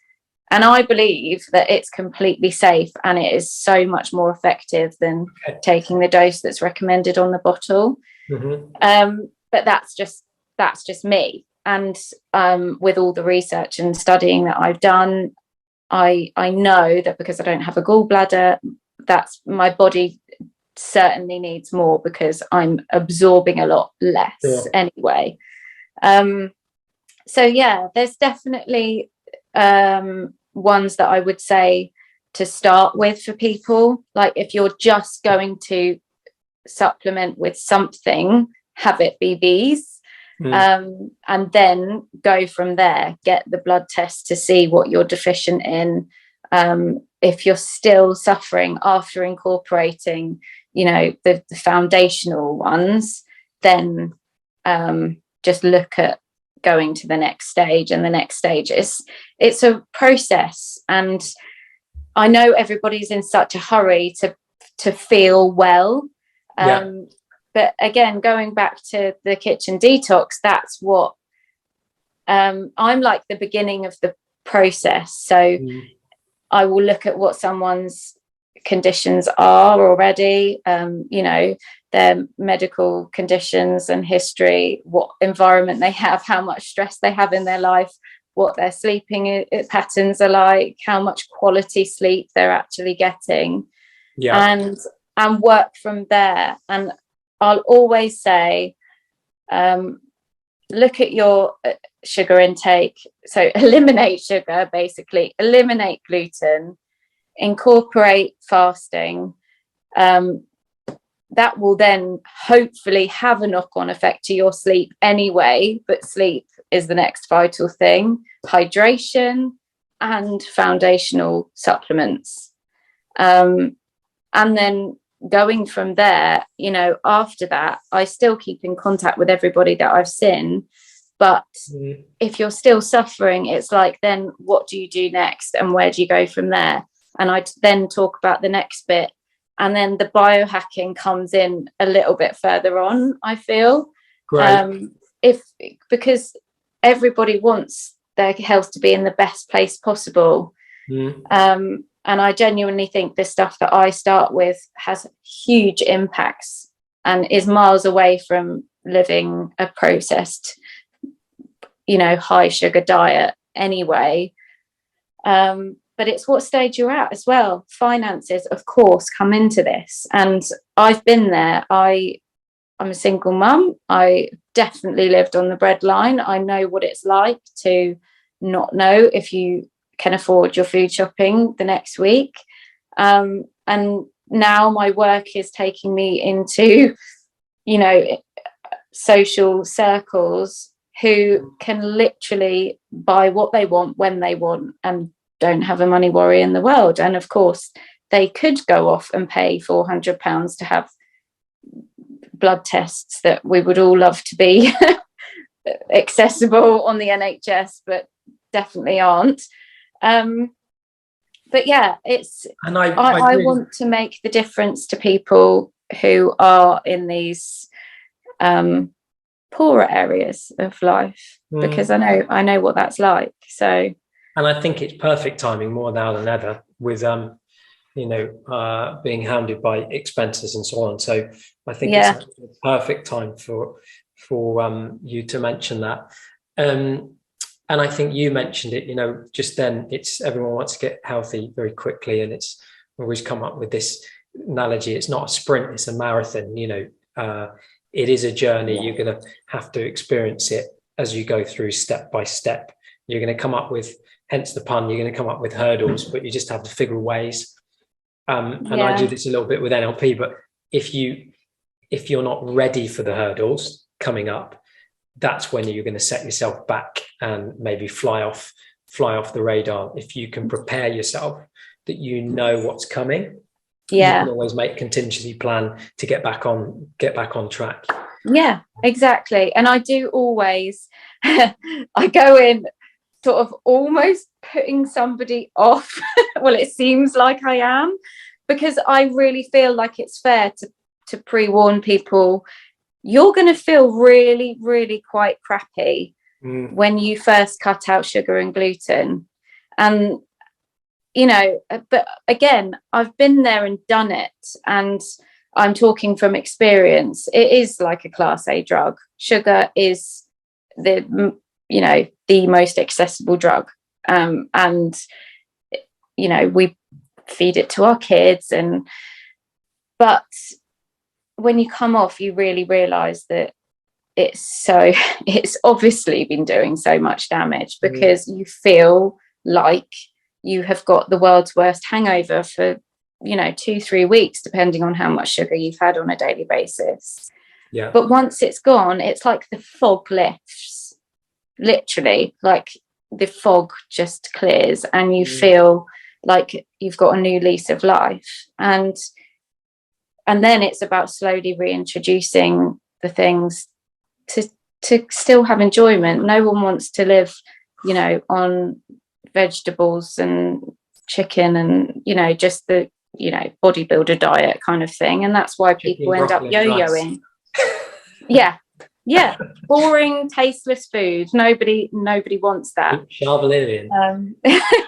Speaker 2: And I believe that it's completely safe, and it is so much more effective than taking the dose that's recommended on the bottle. But that's just me. And with all the research and studying that I've done, I know that because I don't have a gallbladder, that's my body certainly needs more, because I'm absorbing a lot less anyway. So there's definitely ones that I would say to start with for people. Like, if you're just going to supplement with something, have it be these, and then go from there. Get the blood test to see what you're deficient in. If you're still suffering after incorporating, the foundational ones, then just look at going to the next stage. And the next stage it's a process, and I know everybody's in such a hurry to feel well, but again, going back to the kitchen detox, that's what I'm like, the beginning of the process. So I will look at what someone's conditions are already, their medical conditions and history, what environment they have, how much stress they have in their life, what their sleeping patterns are like, how much quality sleep they're actually getting, and work from there. And I'll always say, look at your sugar intake. So eliminate sugar, basically, eliminate gluten, incorporate fasting. That will then hopefully have a knock-on effect to your sleep anyway, but sleep is the next vital thing. Hydration and foundational supplements. And then going from there, you know, after that, I still keep in contact with everybody that I've seen. But if you're still suffering, it's like, then what do you do next? And where do you go from there? And I then talk about the next bit. And then the biohacking comes in a little bit further on, I feel.
Speaker 1: Great.
Speaker 2: Because everybody wants their health to be in the best place possible. And I genuinely think the stuff that I start with has huge impacts and is miles away from living a processed, you know, high sugar diet anyway. But it's what stage you're at as well. Finances, of course, come into this. And I've been there. I'm a single mum. I definitely lived on the breadline. I know what it's like to not know if you can afford your food shopping the next week. And now my work is taking me into, you know, social circles who can literally buy what they want when they want and don't have a money worry in the world. And of course, they could go off and pay £400 to have blood tests that we would all love to be accessible on the NHS, but definitely aren't. But yeah, it's I want to make the difference to people who are in these poorer areas of life, because I know what that's like. So,
Speaker 1: and I think it's perfect timing more now than ever with being hounded by expenses and so on. So I think it's a perfect time for you to mention that. And I think you mentioned it, you know, just then, it's everyone wants to get healthy very quickly. And it's always come up with this analogy. It's not a sprint, it's a marathon, you know. It is a journey. You're going to have to experience it as you go through step by step. You're going to come up with, hence the pun, you're going to come up with hurdles, but you just have to figure ways. And I do this a little bit with NLP, but if you're not ready for the hurdles coming up, that's when you're going to set yourself back and maybe fly off the radar. If you can prepare yourself that you know what's coming, you can always make contingency plan to get back on track.
Speaker 2: Yeah, exactly. And I do always I go in sort of almost putting somebody off. Well, it seems like I am, because I really feel like it's fair to pre-warn people. You're going to feel really, really quite crappy when you first cut out sugar and gluten. And, you know, but again, I've been there and done it. And I'm talking from experience. It is like a class A drug. Sugar is the most accessible drug. And, you know, we feed it to our kids. But when you come off, you really realize that it's obviously been doing so much damage, because you feel like you have got the world's worst hangover for, you know, 2-3 weeks, depending on how much sugar you've had on a daily basis.
Speaker 1: Yeah.
Speaker 2: But once it's gone, it's like the fog lifts, literally, like the fog just clears and you feel like you've got a new lease of life. And then it's about slowly reintroducing the things to still have enjoyment. No one wants to live, you know, on vegetables and chicken and, you know, just the, you know, bodybuilder diet kind of thing. And that's why people end up yo-yoing. Yeah. Boring, tasteless food. Nobody wants that.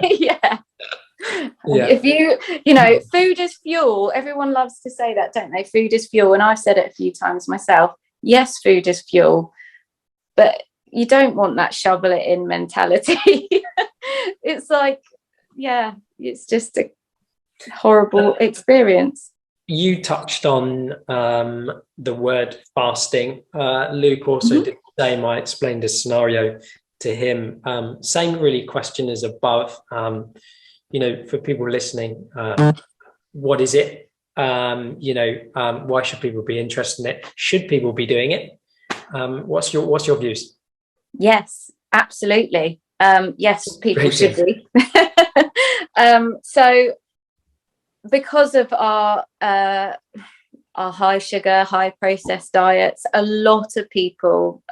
Speaker 1: Yeah.
Speaker 2: If you know, food is fuel. Everyone loves to say that, don't they? Food is fuel. And I've said it a few times myself. Yes, food is fuel, but you don't want that shovel it in mentality. It's like, it's just a horrible experience.
Speaker 1: you touched on the word fasting. Luke also did the same. I explained a scenario to him. Same really question as above. For people listening, what is it? Why should people be interested in it? Should people be doing it? What's your views?
Speaker 2: Yes, absolutely. Yes, people should be. So because of our high sugar, high processed diets, a lot of people,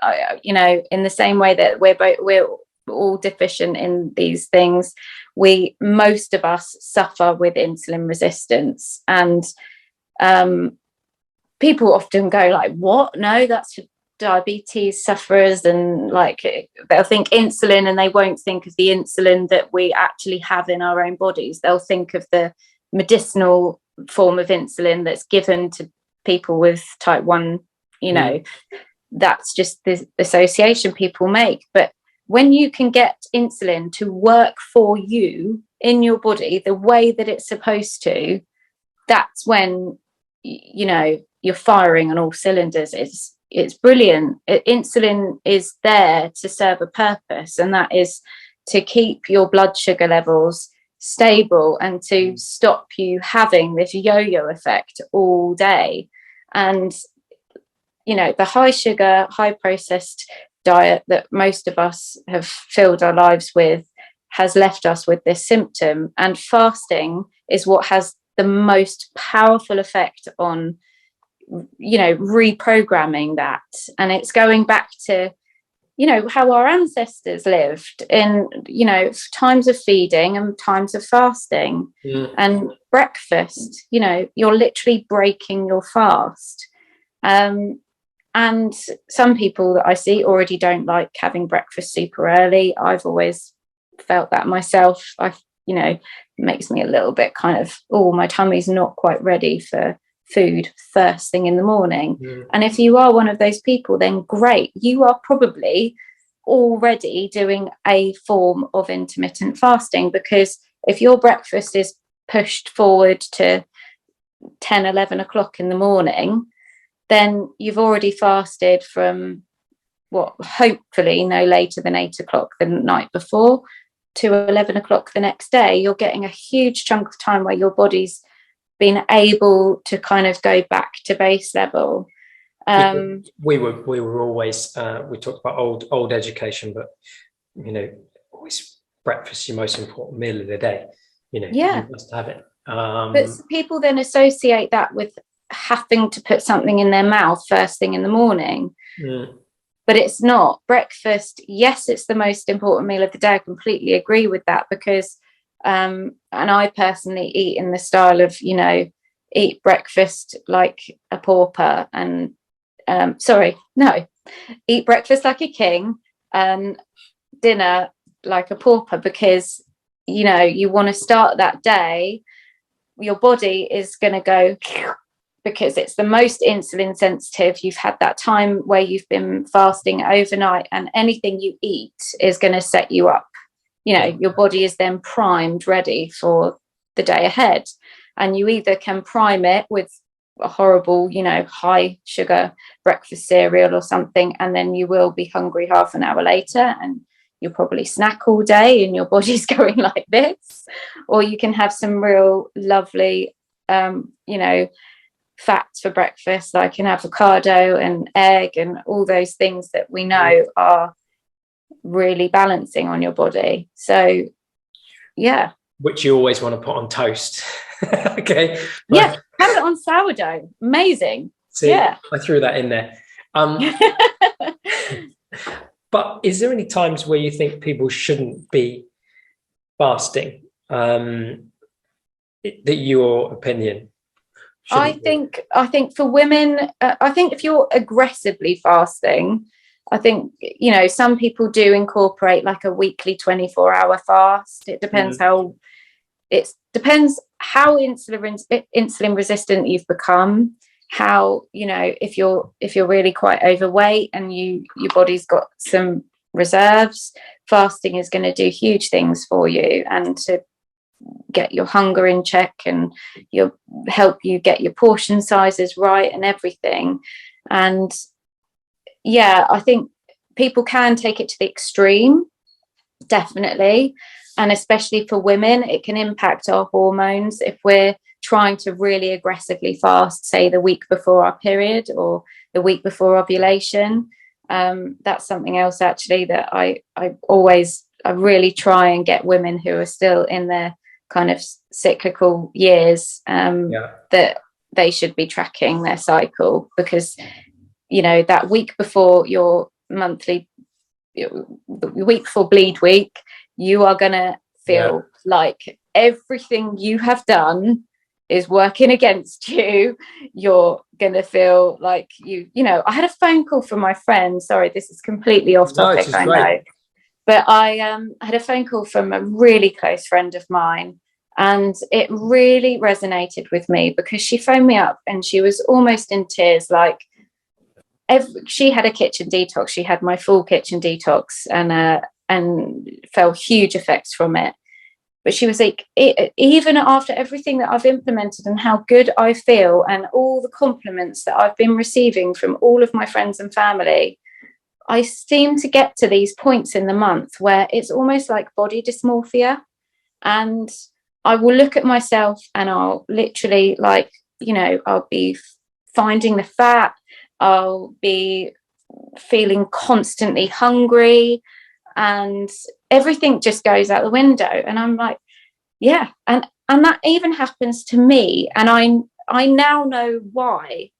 Speaker 2: in the same way that we're all deficient in these things, most of us suffer with insulin resistance. And people often go like, what? No, that's for diabetes sufferers, and like they'll think insulin and they won't think of the insulin that we actually have in our own bodies. They'll think of the medicinal form of insulin that's given to people with type 1. That's just the association people make. But when you can get insulin to work for you in your body the way that it's supposed to, that's when you're firing on all cylinders. It's brilliant. Insulin is there to serve a purpose, and that is to keep your blood sugar levels stable and to stop you having this yo-yo effect all day. And the high sugar, high processed diet that most of us have filled our lives with has left us with this symptom, and fasting is what has the most powerful effect on reprogramming that. And it's going back to how our ancestors lived in times of feeding and times of fasting. And breakfast, you're literally breaking your fast. And some people that I see already don't like having breakfast super early. I've always felt that myself. It makes me a little bit kind of, my tummy's not quite ready for food first thing in the morning. And if you are one of those people, then great, you are probably already doing a form of intermittent fasting, because if your breakfast is pushed forward to 10, 11 o'clock in the morning, then you've already fasted from hopefully no later than 8 o'clock the night before to 11 o'clock the next day. You're getting a huge chunk of time where your body's been able to kind of go back to base level.
Speaker 1: We were always we talked about old education, but always breakfast your most important meal of the day. You must have it.
Speaker 2: But people then associate that with having to put something in their mouth first thing in the morning. But it's not. Breakfast, yes, it's the most important meal of the day. I completely agree with that, because and I personally eat in the style of eat breakfast like a pauper, and eat breakfast like a king and dinner like a pauper, because you want to start that day, your body is going to go, because it's the most insulin sensitive. You've had that time where you've been fasting overnight, and anything you eat is going to set you up. Your body is then primed, ready for the day ahead. And you either can prime it with a horrible, high sugar breakfast cereal or something, and then you will be hungry half an hour later, and you'll probably snack all day and your body's going like this. Or you can have some real lovely, fats for breakfast, like an avocado and egg and all those things that we know are really balancing on your body. So which
Speaker 1: you always want to put on toast. Okay,
Speaker 2: have it on sourdough. Amazing.
Speaker 1: See, I threw that in there. But is there any times where you think people shouldn't be fasting? That your opinion?
Speaker 2: I think for women, I think if you're aggressively fasting, I think, some people do incorporate like a weekly 24-hour fast. It depends how insulin resistant you've become, how, if you're really quite overweight and your body's got some reserves, fasting is going to do huge things for you, and to get your hunger in check, and you'll help you get your portion sizes right and everything. And yeah, I think people can take it to the extreme, definitely. And especially for women, it can impact our hormones if we're trying to really aggressively fast, say the week before our period or the week before ovulation. That's something else actually that I really try and get women who are still in their kind of cyclical years, that they should be tracking their cycle, because that week before your monthly, the week before bleed week, you are gonna feel like everything you have done is working against you. You're gonna feel like I had a phone call from my friend, sorry, this is completely off topic, I know, but I had a phone call from a really close friend of mine, and it really resonated with me, because she phoned me up and she was almost in tears. Like, she had a kitchen detox, she had my full kitchen detox, and felt huge effects from it. But she was like, even after everything that I've implemented and how good I feel and all the compliments that I've been receiving from all of my friends and family, I seem to get to these points in the month where it's almost like body dysmorphia. And I will look at myself and I'll literally, like, I'll be finding the fat, I'll be feeling constantly hungry, and everything just goes out the window. And I'm like, yeah, and that even happens to me, and I now know why,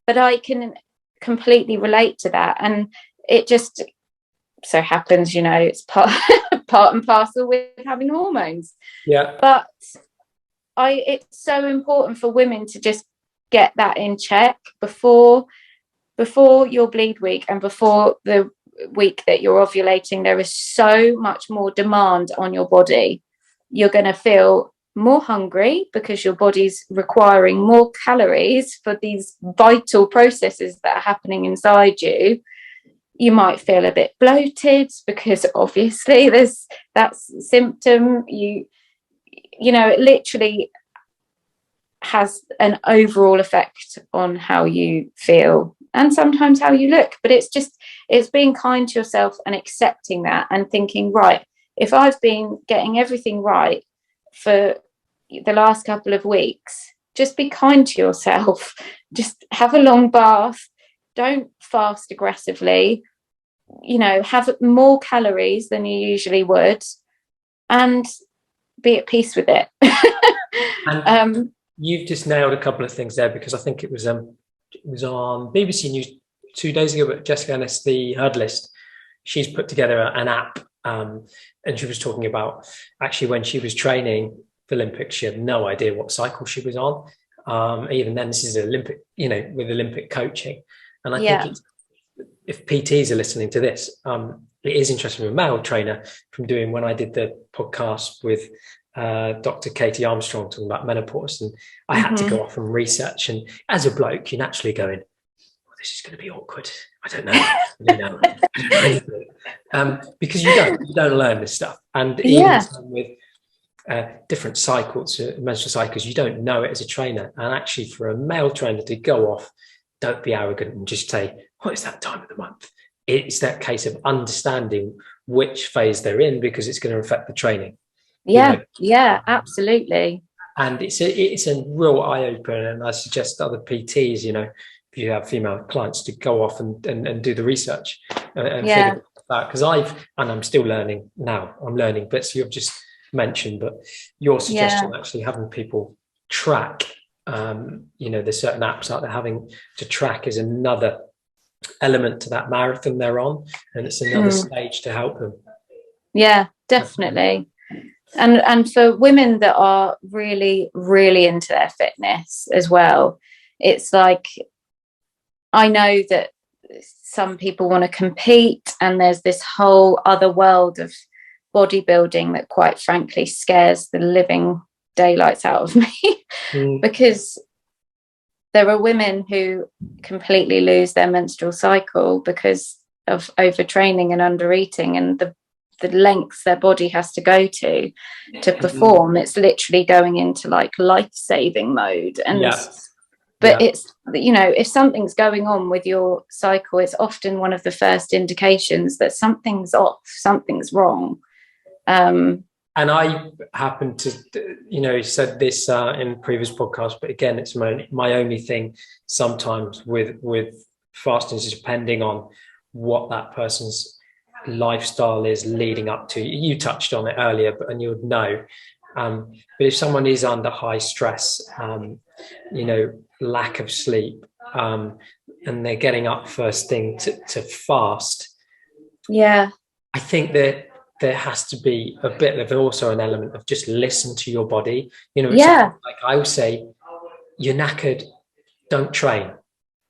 Speaker 2: but I can completely relate to that. And it just so happens, it's part and parcel with having hormones. But it's so important for women to just get that in check before your bleed week and before the week that you're ovulating. There is so much more demand on your body. You're going to feel more hungry because your body's requiring more calories for these vital processes that are happening inside you. You might feel a bit bloated because obviously there's that symptom. It literally has an overall effect on how you feel and sometimes how you look. But it's being kind to yourself and accepting that and thinking, right, if I've been getting everything right for the last couple of weeks, just be kind to yourself. Just have a long bath. Don't fast aggressively. Have more calories than you usually would, and be at peace with it.
Speaker 1: And you've just nailed a couple of things there, because I think it was on BBC News 2 days ago, but Jessica Ennis, the hurdlist, she's put together an app, and she was talking about actually when she was training for Olympics, she had no idea what cycle she was on. Even then, this is Olympic, with Olympic coaching. And I think if PTs are listening to this, it is interesting with a male trainer, from doing when I did the podcast with Dr. Katie Armstrong talking about menopause, and I had to go off and research. And as a bloke, you're naturally going, well, this is going to be awkward. I don't know. Because you don't learn this stuff. And even with different cycles, menstrual cycles, you don't know it as a trainer. And actually, for a male trainer to go off, don't be arrogant and just say, what is that time of the month? It's that case of understanding which phase they're in, because it's going to affect the training.
Speaker 2: Yeah, absolutely.
Speaker 1: And it's a real eye-opener. And I suggest other PTs, if you have female clients, to go off and do the research and figure that. Because I'm still learning now. I'm learning bits you've just mentioned, but your suggestion actually having people track, there's certain apps out there, having to track is another element to that marathon they're on, and it's another stage to help them.
Speaker 2: Yeah, definitely. And for women that are really, really into their fitness as well, it's like, I know that some people want to compete, and there's this whole other world of bodybuilding that quite frankly scares the living daylights out of me because there are women who completely lose their menstrual cycle because of overtraining and undereating, and the lengths their body has to go to perform. It's literally going into like life-saving mode. And but it's, you know, if something's going on with your cycle, it's often one of the first indications that something's off, something's wrong.
Speaker 1: And I happen to, you know, said this in previous podcasts, but again, it's my only thing sometimes with fasting is depending on what that person's lifestyle is leading up to. You touched on it earlier, and you would know. But if someone is under high stress, you know, lack of sleep, and they're getting up first thing to fast, I think that there has to be a bit of also an element of just listen to your body. You know, like I would say, you're knackered, don't train.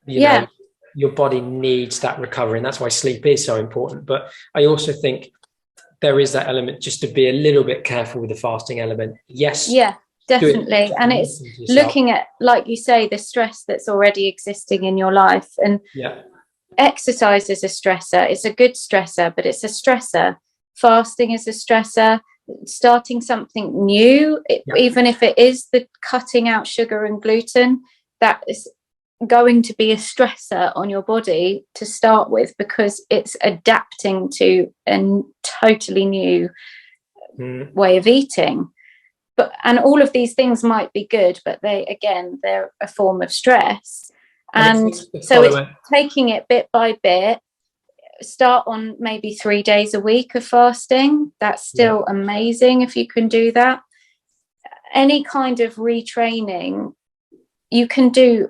Speaker 1: You know, your body needs that recovery, and that's why sleep is so important. But I also think there is that element just to be a little bit careful with the fasting element. Definitely.
Speaker 2: And it's looking at, like you say, the stress that's already existing in your life. And exercise is a stressor. It's a good stressor, but it's a stressor. Fasting is a stressor. Starting something new, even if it is the cutting out sugar and gluten, that is going to be a stressor on your body to start with, because it's adapting to a totally new way of eating. And all of these things might be good, but they're a form of stress. And so it's taking it bit by bit. Start on maybe 3 days a week of fasting. That's still amazing if you can do that. Any kind of retraining you can do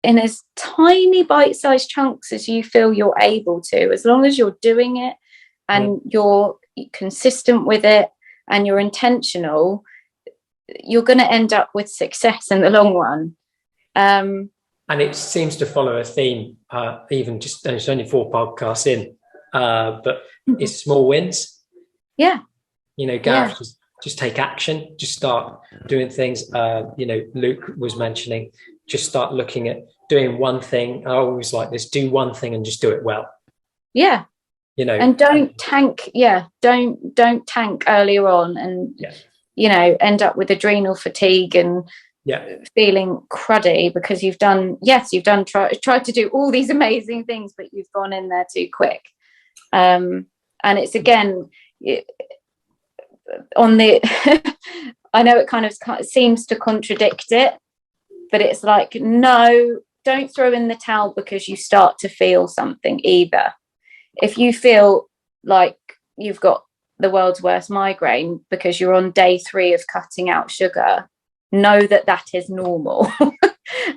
Speaker 2: in as tiny bite-sized chunks as you feel you're able to, as long as you're doing it and you're consistent with it and you're intentional, you're going to end up with success in the long run.
Speaker 1: And it seems to follow a theme, even just, it's only 4 podcasts in, but it's small wins. You know, Gareth, just take action, just start doing things. You know, Luke was mentioning, just start looking at doing one thing. I always like this, do one thing and just do it well. You know, and don't tank. Don't tank earlier on and, you know, end up with adrenal fatigue and feeling cruddy because you've tried to do all these amazing things, but you've gone in there too quick. And it's again on the I know it kind of seems to contradict it, but it's like, no, don't throw in the towel because you start to feel something either. If you feel like you've got the world's worst migraine because you're on day 3 of cutting out sugar, know that is normal.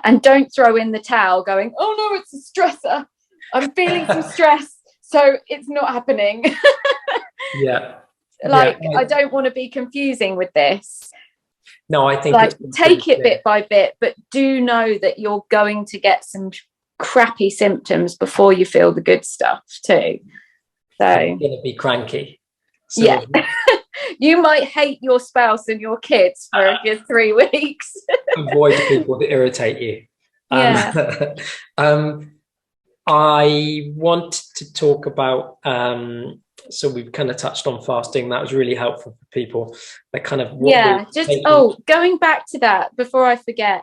Speaker 1: And don't throw in the towel going, oh no, it's a stressor, I'm feeling some stress, so it's not happening. I don't want to be confusing with this. No, I think
Speaker 2: like take it bit by bit, but do know that you're going to get some crappy symptoms before you feel the good stuff too. So you're going
Speaker 1: to be cranky.
Speaker 2: You might hate your spouse and your kids for a good 3 weeks.
Speaker 1: Avoid people that irritate you. I want to talk about so we've kind of touched on fasting. That was really helpful for people that kind of going back to that before I forget.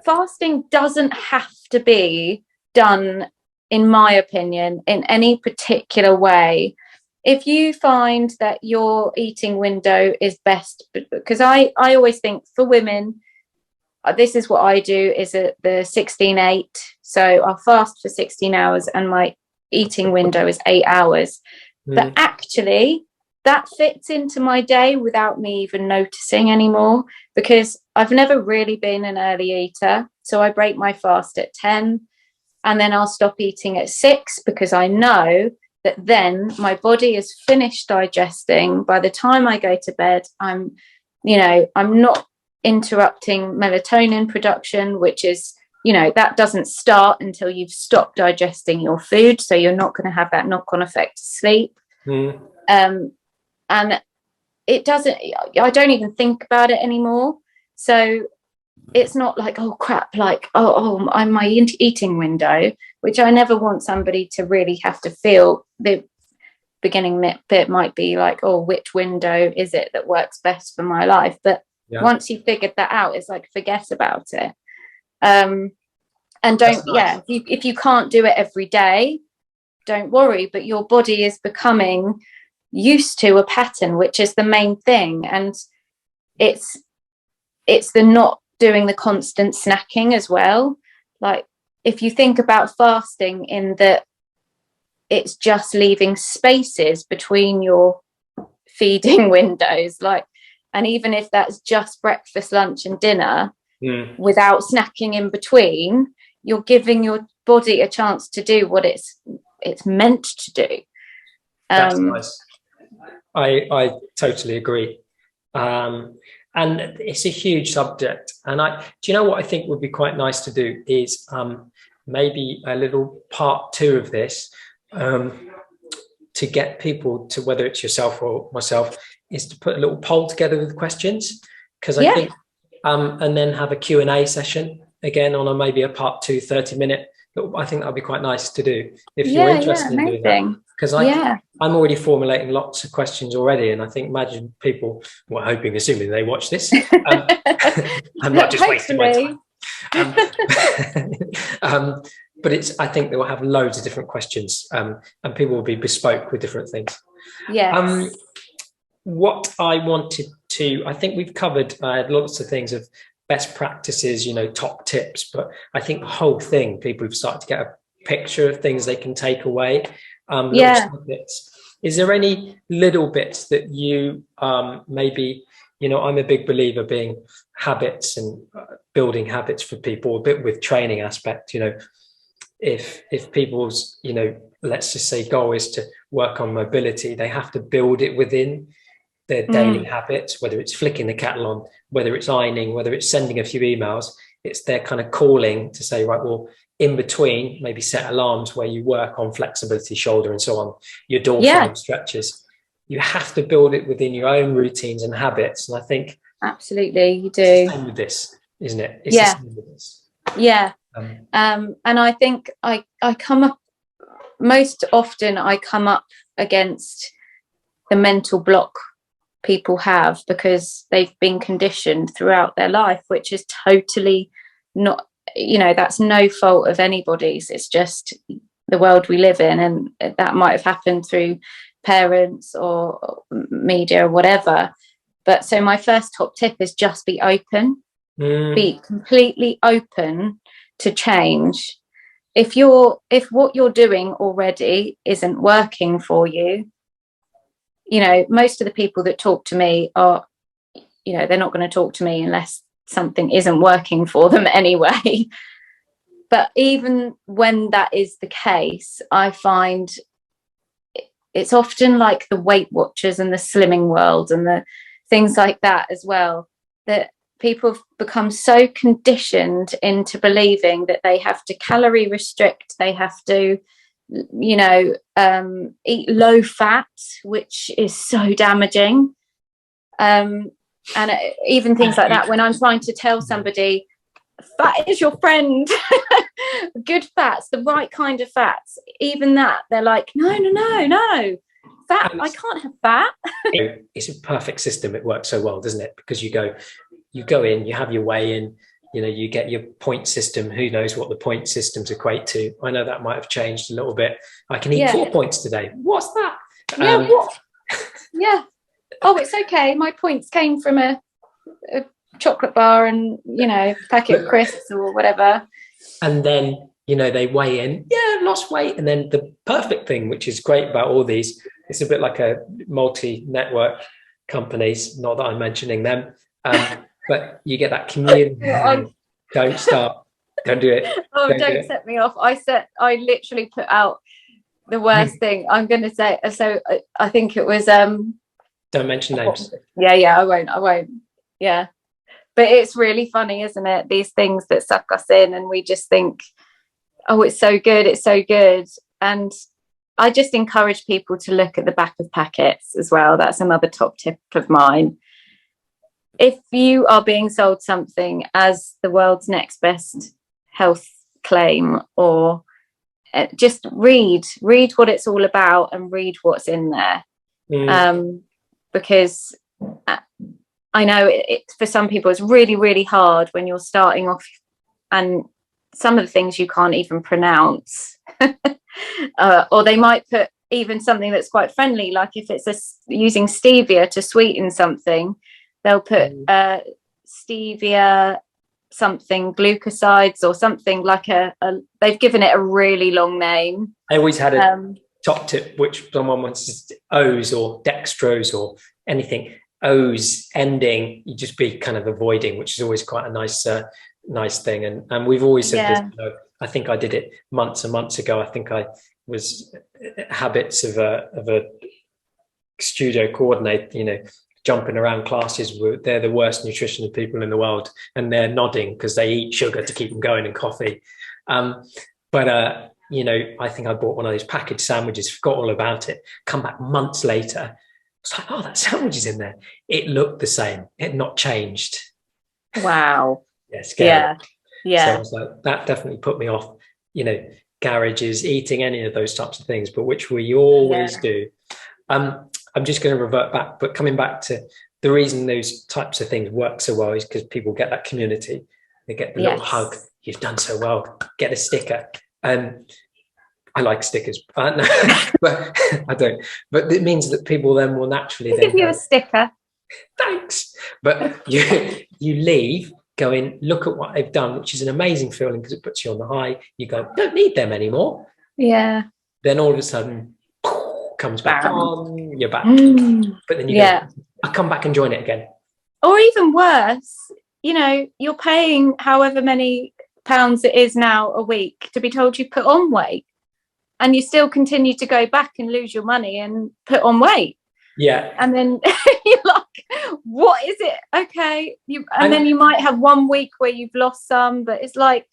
Speaker 1: Fasting doesn't have to be done, in my opinion, in any particular way. If you find that your eating window is best, because I always think for women, this is what I do, is the 16-8. So I'll fast for 16 hours and my eating window is 8 hours. But actually that fits into my day without me even noticing anymore, because I've never really been an early eater. So I break my fast at 10 and then I'll stop eating at 6, because I know that then my body is finished digesting. By the time I go to bed, I'm not interrupting melatonin production, which is, that doesn't start until you've stopped digesting your food. So you're not going to have that knock-on effect to sleep. And it doesn't, I don't even think about it anymore. So it's not like, oh crap, like, I'm my eating window, which I never want somebody to really have to feel.
Speaker 2: beginning bit might be like, oh, which window is it that works best for my life? But once you figured that out, it's like, forget about it. And don't, nice. If you can't do it every day, don't worry, but your body is becoming used to a pattern, which is the main thing. And it's the not doing the constant snacking as well. Like, if you think about fasting, in that it's just leaving spaces between your feeding windows, like, and even if that's just breakfast, lunch and dinner, without snacking in between, you're giving your body a chance to do what it's meant to do.
Speaker 1: That's nice. I totally agree. And it's a huge subject. And do you know what I think would be quite nice to do is maybe a little part 2 of this, to get people to, whether it's yourself or myself, is to put a little poll together with questions, because I think, and then have a Q&A session again on maybe a part 2, 30-minute. I think that'd be quite nice to do if you're interested in doing that, because I'm already formulating lots of questions already, and I think, imagine people, well, assuming they watch this, I'm not just wasting my time. But I think they will have loads of different questions, and people will be bespoke with different things.
Speaker 2: Yes.
Speaker 1: What I wanted to, I think we've covered lots of things of best practices, top tips, but I think the whole thing, people have started to get a picture of things they can take away. Is there any little bits that you maybe, I'm a big believer being habits and building habits for people, a bit with training aspect, if people's, let's just say goal is to work on mobility, they have to build it within their daily habits, whether it's flicking the kettle on, whether it's ironing, whether it's sending a few emails. It's their kind of calling to say, right, well, in between, maybe set alarms where you work on flexibility, shoulder and so on, your dorsal stretches. You have to build it within your own routines and habits. And I think absolutely you do. It's the same with this, isn't it? It's the same with this.
Speaker 2: And I think I come up, most often I come up against the mental block people have because they've been conditioned throughout their life, which is totally not, that's no fault of anybody's. It's just the world we live in, and that might have happened through parents or media or whatever. But so my first top tip is just be open. Be completely open to change. If what you're doing already isn't working for you, most of the people that talk to me are, they're not going to talk to me unless something isn't working for them anyway. But even when that is the case, I find it's often like the Weight Watchers and the Slimming World and the things like that as well, that people have become so conditioned into believing that they have to calorie restrict, they have to, eat low fat, which is so damaging. And even things like that, when I'm trying to tell somebody fat is your friend, good fats, the right kind of fats, even that, they're like, no, fat, I can't have fat.
Speaker 1: It's a perfect system. It works so well, doesn't it? Because you go in, you have your weigh in, you get your point system. Who knows what the point systems equate to? I know that might have changed a little bit. I can eat 4 points today. What's that?
Speaker 2: What? Oh, it's okay. My points came from a chocolate bar and, packet of crisps or whatever.
Speaker 1: And then, they weigh in. Yeah, I've lost weight. And then the perfect thing, which is great about all these, it's a bit like a multi-network companies, not that I'm mentioning them. But you get that community. Don't stop. Don't do it.
Speaker 2: Oh, don't set me off. I literally put out the worst thing. I'm going to say. So I think it was.
Speaker 1: Don't mention names.
Speaker 2: Yeah. I won't. Yeah. But it's really funny, isn't it? These things that suck us in, and we just think, oh, it's so good. It's so good. And I just encourage people to look at the back of packets as well. That's another top tip of mine. If you are being sold something as the world's next best health claim or just read what it's all about and read what's in there. Because I know it for some people it's really, really hard when you're starting off, and some of the things you can't even pronounce. Or they might put even something that's quite friendly, like if it's using stevia to sweeten something, they'll put stevia something glucosides or something like they've given it a really long name.
Speaker 1: I always had a top tip, which someone wants O's or dextrose or anything O's ending, you just be kind of avoiding, which is always quite a nice thing. And we've always said this, you know, I think I did it months and months ago. I think I was habits of a studio coordinator, you know, jumping around classes. They're the worst nutritional people in the world, and they're nodding because they eat sugar to keep them going and coffee. But you know, I think I bought one of those packaged sandwiches, forgot all about it, come back months later. It's like, oh, that sandwich is in there. It looked the same. It had not changed.
Speaker 2: Wow.
Speaker 1: Yeah, scary.
Speaker 2: Yeah.
Speaker 1: So I was like, that definitely put me off, you know, garages, eating any of those types of things, but which we always do. I'm just going to revert back, but coming back to the reason those types of things work so well is because people get that community. They get the little hug. You've done so well. Get a sticker. I like stickers, no, but I don't. But it means that people then will naturally
Speaker 2: give you a sticker.
Speaker 1: Thanks. But you leave going, look at what they've done, which is an amazing feeling because it puts you on the high. You go, don't need them anymore.
Speaker 2: Yeah.
Speaker 1: Then all of a sudden, comes back on, you're back. But then you go, I'll come back and join it again.
Speaker 2: Or even worse, you know, you're paying however many pounds it is now a week to be told you put on weight, and you still continue to go back and lose your money and put on weight.
Speaker 1: Yeah.
Speaker 2: And then you're like, what is it? Okay. And then you might have 1 week where you've lost some, but it's like,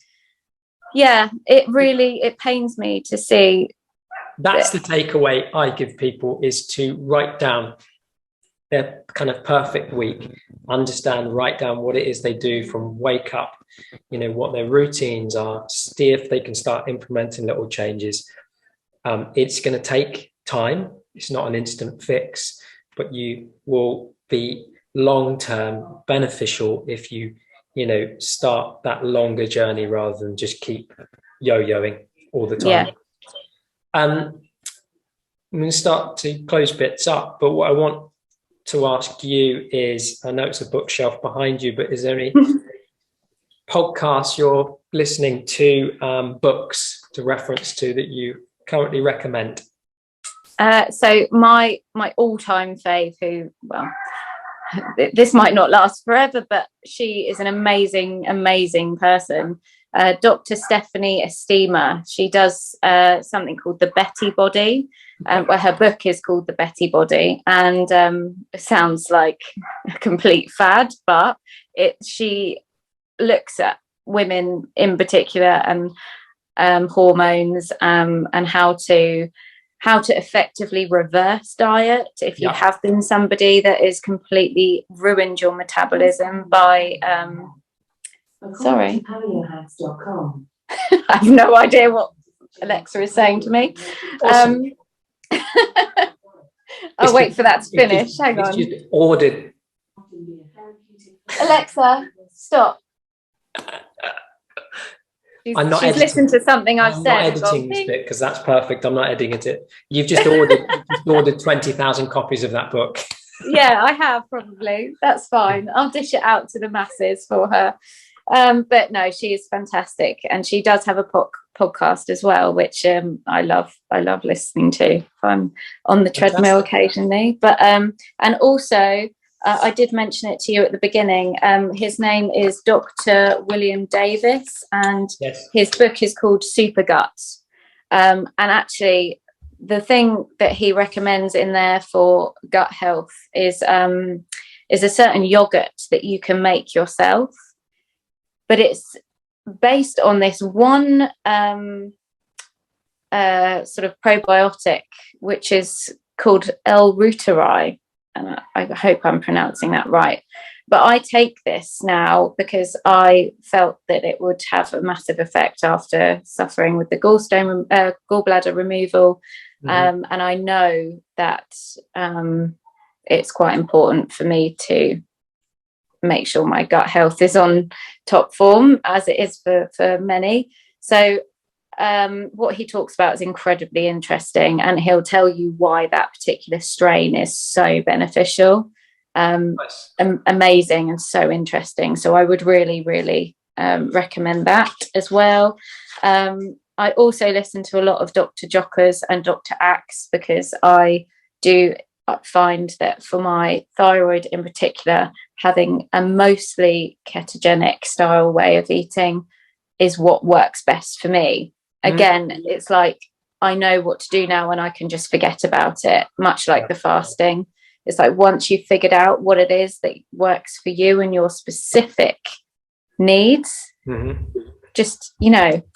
Speaker 2: it pains me to see.
Speaker 1: That's the takeaway I give people, is to write down their kind of perfect week, write down what it is they do from wake up, you know, what their routines are, see if they can start implementing little changes. It's going to take time. It's not an instant fix, but you will be long-term beneficial if you know, start that longer journey rather than just keep yo-yoing all the time. I'm going to start to close bits up, but what I want to ask you is, I know it's a bookshelf behind you, but is there any podcasts you're listening to, books to reference to that you recommend?
Speaker 2: So my all-time fave, who, well, this might not last forever, but she is an amazing person, Dr. Stephanie Estima. She does something called the Betty Body, where her book is called the Betty Body, and it sounds like a complete fad, but she looks at women in particular and hormones, and how to effectively reverse diet if you have been somebody that is completely ruined your metabolism by sorry. I have no idea what Alexa is saying to me.
Speaker 1: Awesome.
Speaker 2: I'll wait for that to finish. Hang on.
Speaker 1: Just ordered.
Speaker 2: Alexa, stop. She's listened to something I've said.
Speaker 1: I'm not editing this bit because that's perfect. I'm not editing it. You've just ordered 20,000 copies of that book.
Speaker 2: Yeah, I have, probably. That's fine. I'll dish it out to the masses for her. But no, she is fantastic, and she does have a podcast as well, which I love listening to if I'm on the treadmill occasionally. But and also, I did mention it to you at the beginning. His name is Dr. William Davis, and his book is called Super Guts. And actually, the thing that he recommends in there for gut health is a certain yogurt that you can make yourself, but it's based on this one sort of probiotic, which is called L-reuteri. and I hope I'm pronouncing that right. But I take this now because I felt that it would have a massive effect after suffering with the gallbladder removal. And I know that it's quite important for me to make sure my gut health is on top form, as it is for many. So what he talks about is incredibly interesting, and he'll tell you why that particular strain is so beneficial. Nice. Amazing and so interesting. So I would really recommend that as well. I also listen to a lot of Dr. Jockers and Dr. Axe, because I do find that for my thyroid in particular, having a mostly ketogenic style way of eating is what works best for me. Again, it's like I know what to do now and I can just forget about it, much like the fasting. It's like once you've figured out what it is that works for you and your specific needs, just,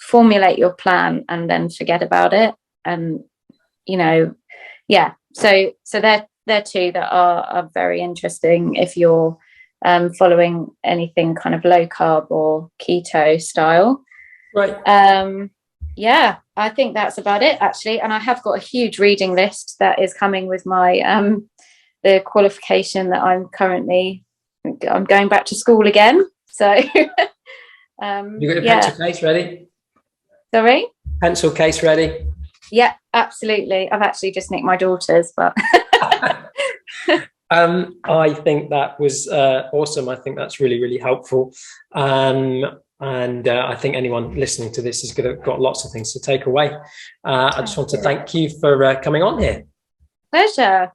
Speaker 2: formulate your plan and then forget about it. And, So they're two that are very interesting if you're following anything kind of low carb or keto style.
Speaker 1: Right.
Speaker 2: I think that's about it, actually. And I have got a huge reading list that is coming with my the qualification that I'm going back to school again. So
Speaker 1: you got your pencil case ready?
Speaker 2: Sorry?
Speaker 1: Pencil case ready?
Speaker 2: Yeah, absolutely. I've actually just nicked my daughter's, but
Speaker 1: I think that was awesome. I think that's really helpful. And I think anyone listening to this is got lots of things to take away. I just want to thank you for coming on here.
Speaker 2: Pleasure.